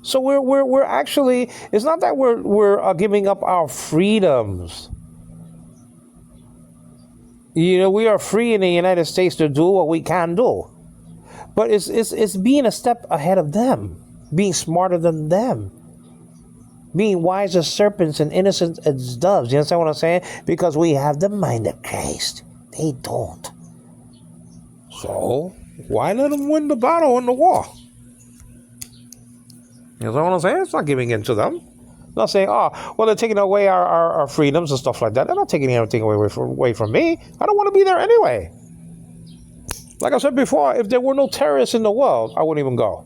So we're actually, it's not that we're giving up our freedoms. You know, we are free in the United States to do what we can do. But it's being a step ahead of them, being smarter than them, being wise as serpents and innocent as doves. You understand what I'm saying? Because we have the mind of Christ. They don't. So why let them win the battle in the war? You know what I'm saying? It's not giving in to them. It's not saying, they're taking away our freedoms and stuff like that. They're not taking anything away from me. I don't want to be there anyway. Like I said before, if there were no terrorists in the world, I wouldn't even go.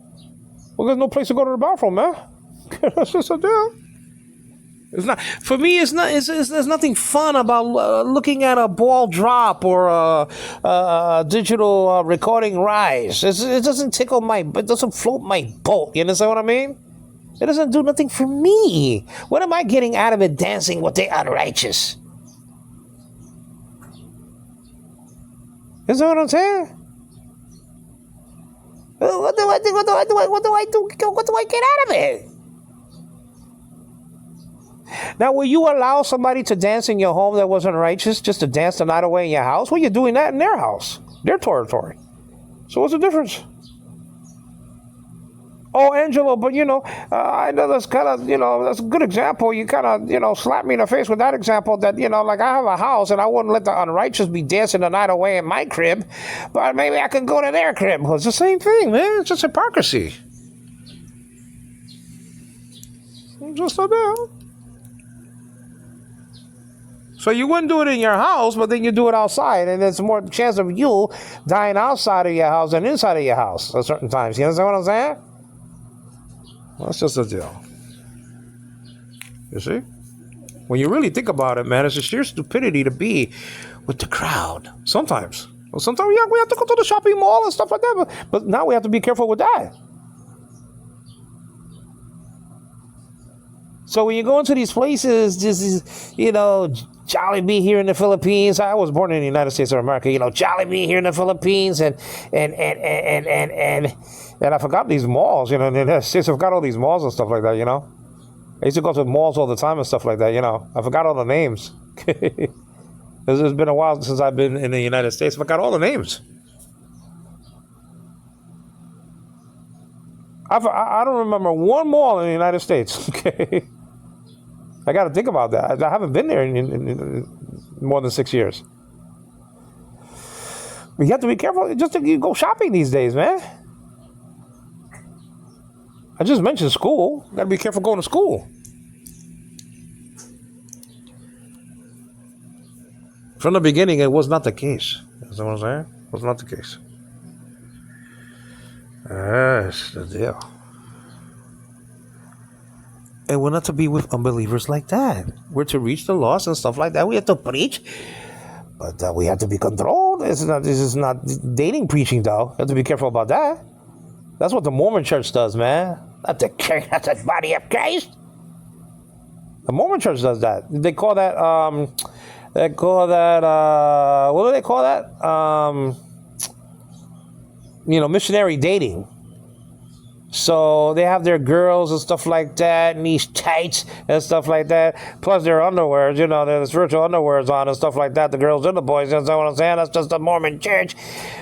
Well, there's no place to go to the bathroom, man. That's just a deal. It's not, for me, it's not. There's nothing fun about looking at a ball drop or a digital recording rise. It doesn't tickle it doesn't float my boat. You understand what I mean? It doesn't do nothing for me. What am I getting out of it dancing with the unrighteous? Is that what I'm saying? What do I do? What do I get out of it? Now, will you allow somebody to dance in your home that wasn't righteous, just to dance the night away in your house? Well, you're doing that in their house, their territory. So what's the difference? Oh, Angelo, but I know that's kind of, that's a good example. You kind of, slap me in the face with that example that, like I have a house and I wouldn't let the unrighteous be dancing the night away in my crib, but maybe I can go to their crib. Well, it's the same thing, man. It's just hypocrisy. Just so that. So you wouldn't do it in your house, but then you do it outside, and there's more chance of you dying outside of your house than inside of your house at certain times. You understand what I'm saying? Well, that's just a deal. You see? When you really think about it, man, it's a sheer stupidity to be with the crowd. Sometimes. Well, sometimes we have to go to the shopping mall and stuff like that, but now we have to be careful with that. So when you go into these places, this is, Jollibee here in the Philippines. I was born in the United States of America. Jollibee here in the Philippines, and I forgot these malls. In the United States, I forgot all these malls and stuff like that. I used to go to malls all the time and stuff like that. I forgot all the names. It's been a while since I've been in the United States. I forgot all the names. I don't remember one mall in the United States. Okay. I got to think about that. I haven't been there in more than 6 years. But you have to be careful. Just you go shopping these days, man. I just mentioned school. Got to be careful going to school. From the beginning, it was not the case. That's what I'm saying. It was not the case. That's the deal. And we're not to be with unbelievers like that. We're to reach the lost and stuff like that. We have to preach, but we have to be controlled. This is not dating preaching, though. You have to be careful about that. That's what the Mormon church does, man. Not the church, that's the body of Christ. The Mormon church does that. They call that, what do they call that? Missionary dating. So they have their girls and stuff like that, and these tights and stuff like that, plus their underwears, their spiritual underwears on and stuff like that, the girls and the boys, you know what I'm saying? That's just the Mormon church.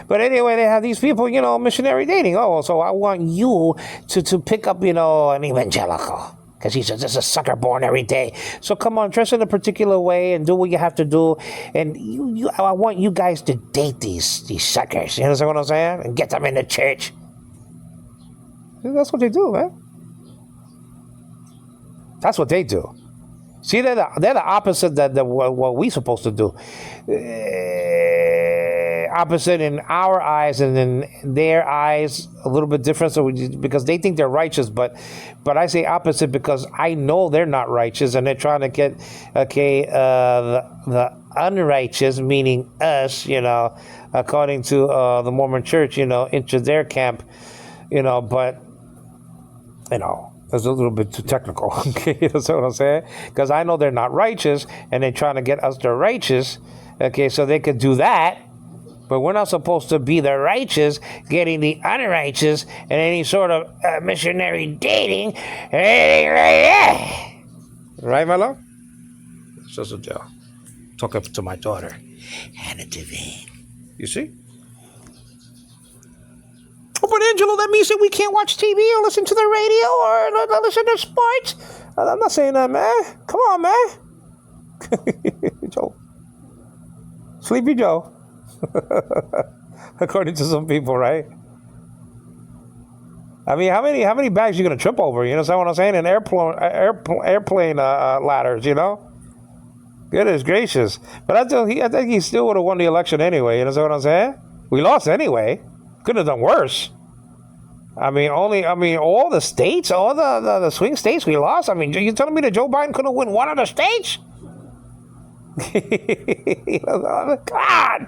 But anyway, they have these people, missionary dating. Oh, so I want you to pick up, an evangelical. Because he says, this is a sucker born every day. So come on, dress in a particular way and do what you have to do. And I want you guys to date these suckers. You understand what I'm saying? And get them in the church. That's what they do, man. That's what they do. See, they're the opposite that what we're supposed to do. Opposite in our eyes, and in their eyes a little bit different. So because they think they're righteous, but I say opposite because I know they're not righteous, and they're trying to get the unrighteous, meaning us, according to the Mormon Church, into their camp, but it's a little bit too technical. Okay, that's what I'm saying. Because I know they're not righteous, and they're trying to get us to righteous. Okay, so they could do that. But we're not supposed to be the righteous getting the unrighteous and any sort of missionary dating. Right, my love? It's just a deal. Talking to my daughter, Hannah Devane. You see? Oh, but Angelo, that means that we can't watch TV or listen to the radio or listen to sports? I'm not saying that, man. Come on, man. Joe. Sleepy Joe. According to some people, right? I mean, how many bags are you gonna trip over? You know what I'm saying? In airplane ladders, Goodness gracious! But I think he still would have won the election anyway. You know what I'm saying? We lost anyway. Could have done worse. All the states, all the swing states, we lost. I mean, you telling me that Joe Biden couldn't win one of the states? God.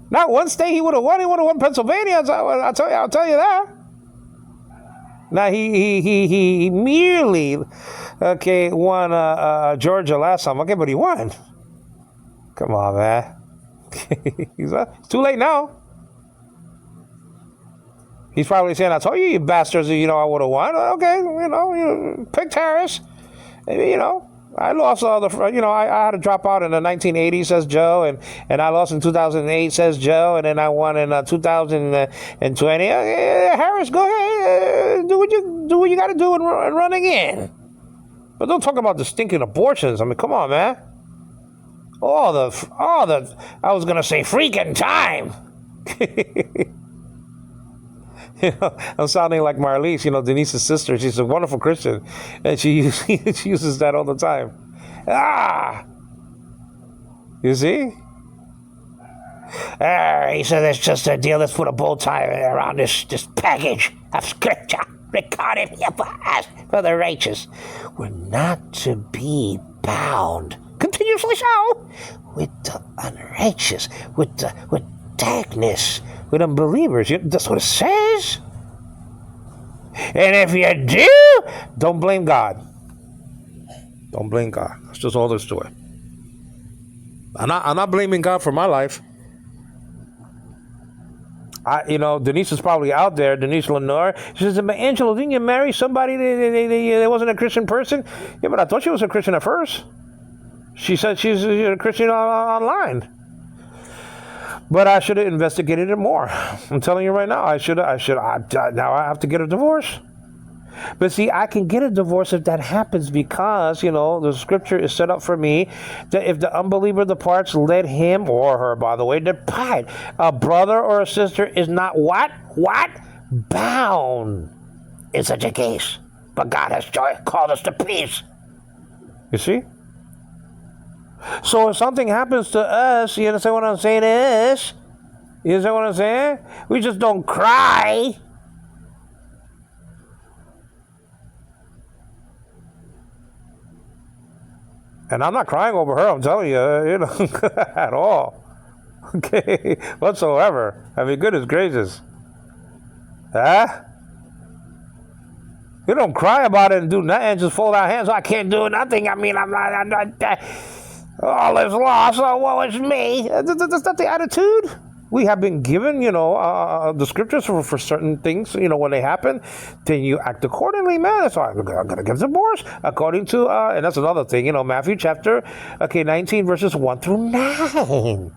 Not one state he would have won. He would have won Pennsylvania. I'll tell you that. Now he merely won Georgia last time. Okay, but he won. Come on, man. It's too late now. He's probably saying, "I told you, you bastards, I would have won." Okay, you picked Harris. You know, I lost all the, I had to drop out in the 1980s, says Joe, and I lost in 2008, says Joe, and then I won in 2020. Harris, go ahead, do what you got to do and run again. But don't talk about the stinking abortions. I mean, come on, man. All the, I was gonna say freaking time. I'm sounding like Marlise, Denise's sister. She's a wonderful Christian, and she uses that all the time. You see? He said it's just a deal. Let's put a bow tie around this package of scripture recorded here for us, for the righteous. We're not to be bound continuously so with the unrighteous, with darkness, with unbelievers. That's what it says. And if you do, don't blame God. Don't blame God. That's just all there's to it. I'm not blaming God for my life. Denise is probably out there. Denise Lenore. She says, Angelo, didn't you marry somebody that wasn't a Christian person? Yeah, but I thought she was a Christian at first. She said she's a Christian online. But I should have investigated it more. I'm telling you right now, now I have to get a divorce. But see, I can get a divorce if that happens because, the scripture is set up for me that if the unbeliever departs, let him or her, by the way, depart. A brother or a sister is not what? Bound in such a case. But God has called us to peace. You see? So if something happens to us, you understand what I'm saying is? You understand what I'm saying? We just don't cry. And I'm not crying over her, I'm telling you, at all. Okay, whatsoever. I mean, goodness gracious. Huh? You don't cry about it and do nothing, just fold our hands. I can't do nothing. I mean, I'm not all is lost. Oh, woe is me. That's not the attitude. We have been given, the scriptures for certain things, when they happen, then you act accordingly, man. So I'm going to give divorce according to, and that's another thing, Matthew chapter, 19 verses 1 through 9.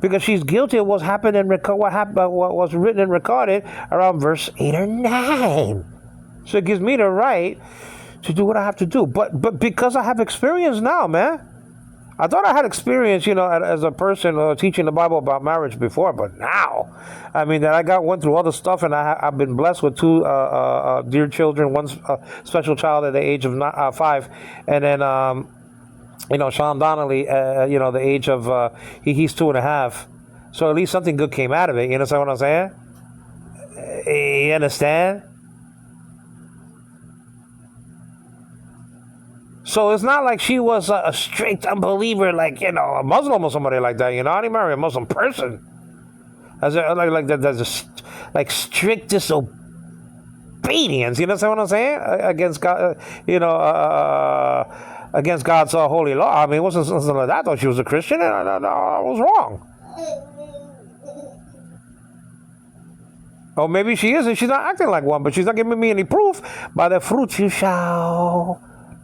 Because she's guilty of what happened and what was written and recorded around verse 8 or 9. So it gives me the right to do what I have to do. But because I have experience now, man. I thought I had experience, as a person teaching the Bible about marriage before, but now, I mean, that I went through all the stuff, and I've been blessed with two dear children, one special child at the age of 5, and then, Sean Donnelly, the age of, he's 2.5. So at least something good came out of it. You understand what I'm saying? You understand? So it's not like she was a strict unbeliever, like, a Muslim or somebody like that. I didn't marry a Muslim person. That's like strict disobedience. You understand what I'm saying? Against God, against God's holy law. I mean, it wasn't something like that. I thought she was a Christian, and I was wrong. Or maybe she is, and she's not acting like one, but she's not giving me any proof. By the fruits you shall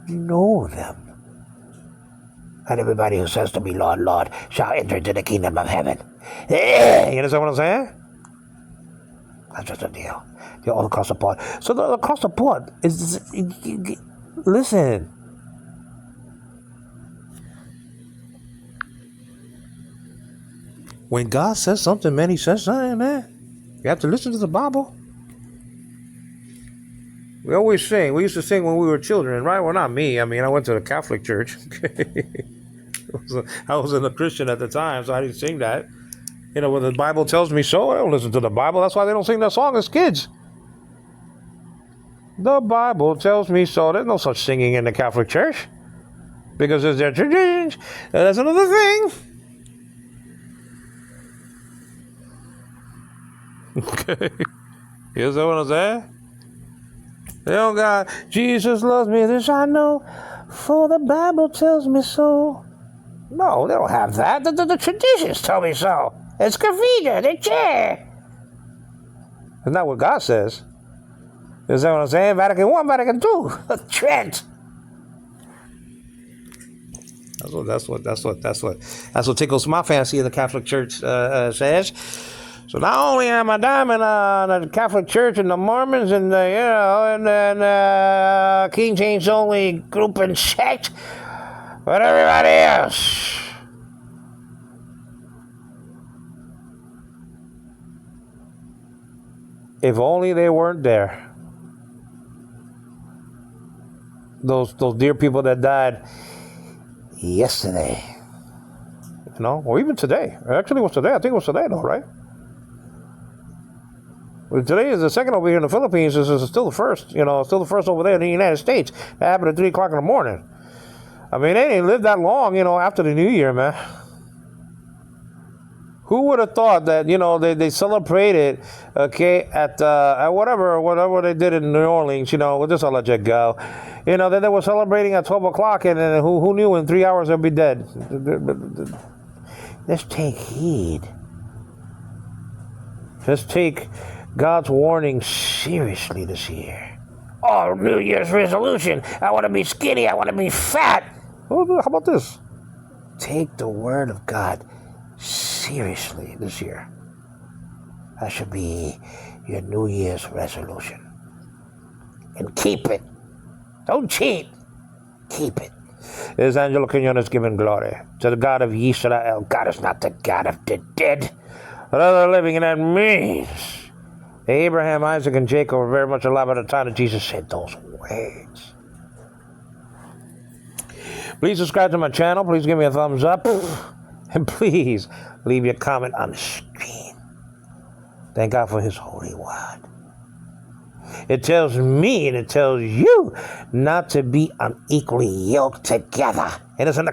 know them. And everybody who says to me, Lord, Lord, shall enter into the kingdom of heaven. You understand what I'm saying? That's just a deal. You're all across the board. So across the board is, listen. When God says something, man, he says something, man. You have to listen to the Bible. We always sing. We used to sing when we were children, right? Well, not me. I mean, I went to the Catholic church. I wasn't a Christian at the time, so I didn't sing that. When the Bible tells me so, I don't listen to the Bible. That's why they don't sing that song as kids. The Bible tells me so. There's no such singing in the Catholic church. Because it's their traditions. That's another thing. Okay. Here's what I'm saying? They don't got, Jesus loves me, this I know, for the Bible tells me so. No, they don't have that. The traditions tell me so. It's Kavita, the chair. It's not what God says. Is that what I'm saying? Vatican I, Vatican II. Trent. That's what tickles my fancy in the Catholic Church says. So not only am I diming the Catholic Church and the Mormons and and King James only group and sect, but everybody else. If only they weren't there. Those dear people that died yesterday, or even today. Actually, it was today. I think it was today, though, right? Well, today is the second over here in the Philippines. This is still the first, still the first over there in the United States. It happened at 3 o'clock in the morning. I mean, they didn't live that long, after the New Year, man. Who would have thought that, they celebrated, at whatever they did in New Orleans, we'll just let you go. Then they were celebrating at 12 o'clock, and who knew in 3 hours they'll be dead. Let's take heed. Let's take God's warning seriously this year. Oh, New Year's resolution. I want to be skinny. I want to be fat. Well, how about this? Take the word of God seriously this year. That should be your New Year's resolution. And keep it. Don't cheat. Keep it. This is Angelo Quinones giving glory to the God of Israel. God is not the God of the dead, but of the living, and that means Abraham, Isaac, and Jacob were very much alive at the time that Jesus said those words. Please subscribe to my channel. Please give me a thumbs up. And please leave your comment on the screen. Thank God for his holy word. It tells me and it tells you not to be unequally yoked together. And it's in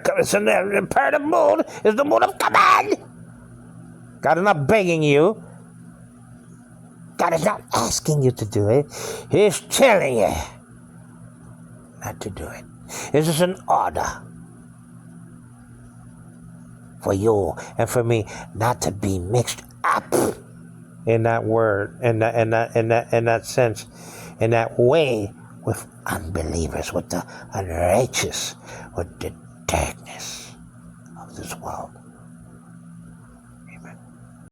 the imperative mood. It's the mood of command. God is not begging you. God is not asking you to do it. He's telling you not to do it. This is an order for you and for me not to be mixed up in that word, in that sense, in that way, with unbelievers, with the unrighteous, with the darkness of this world.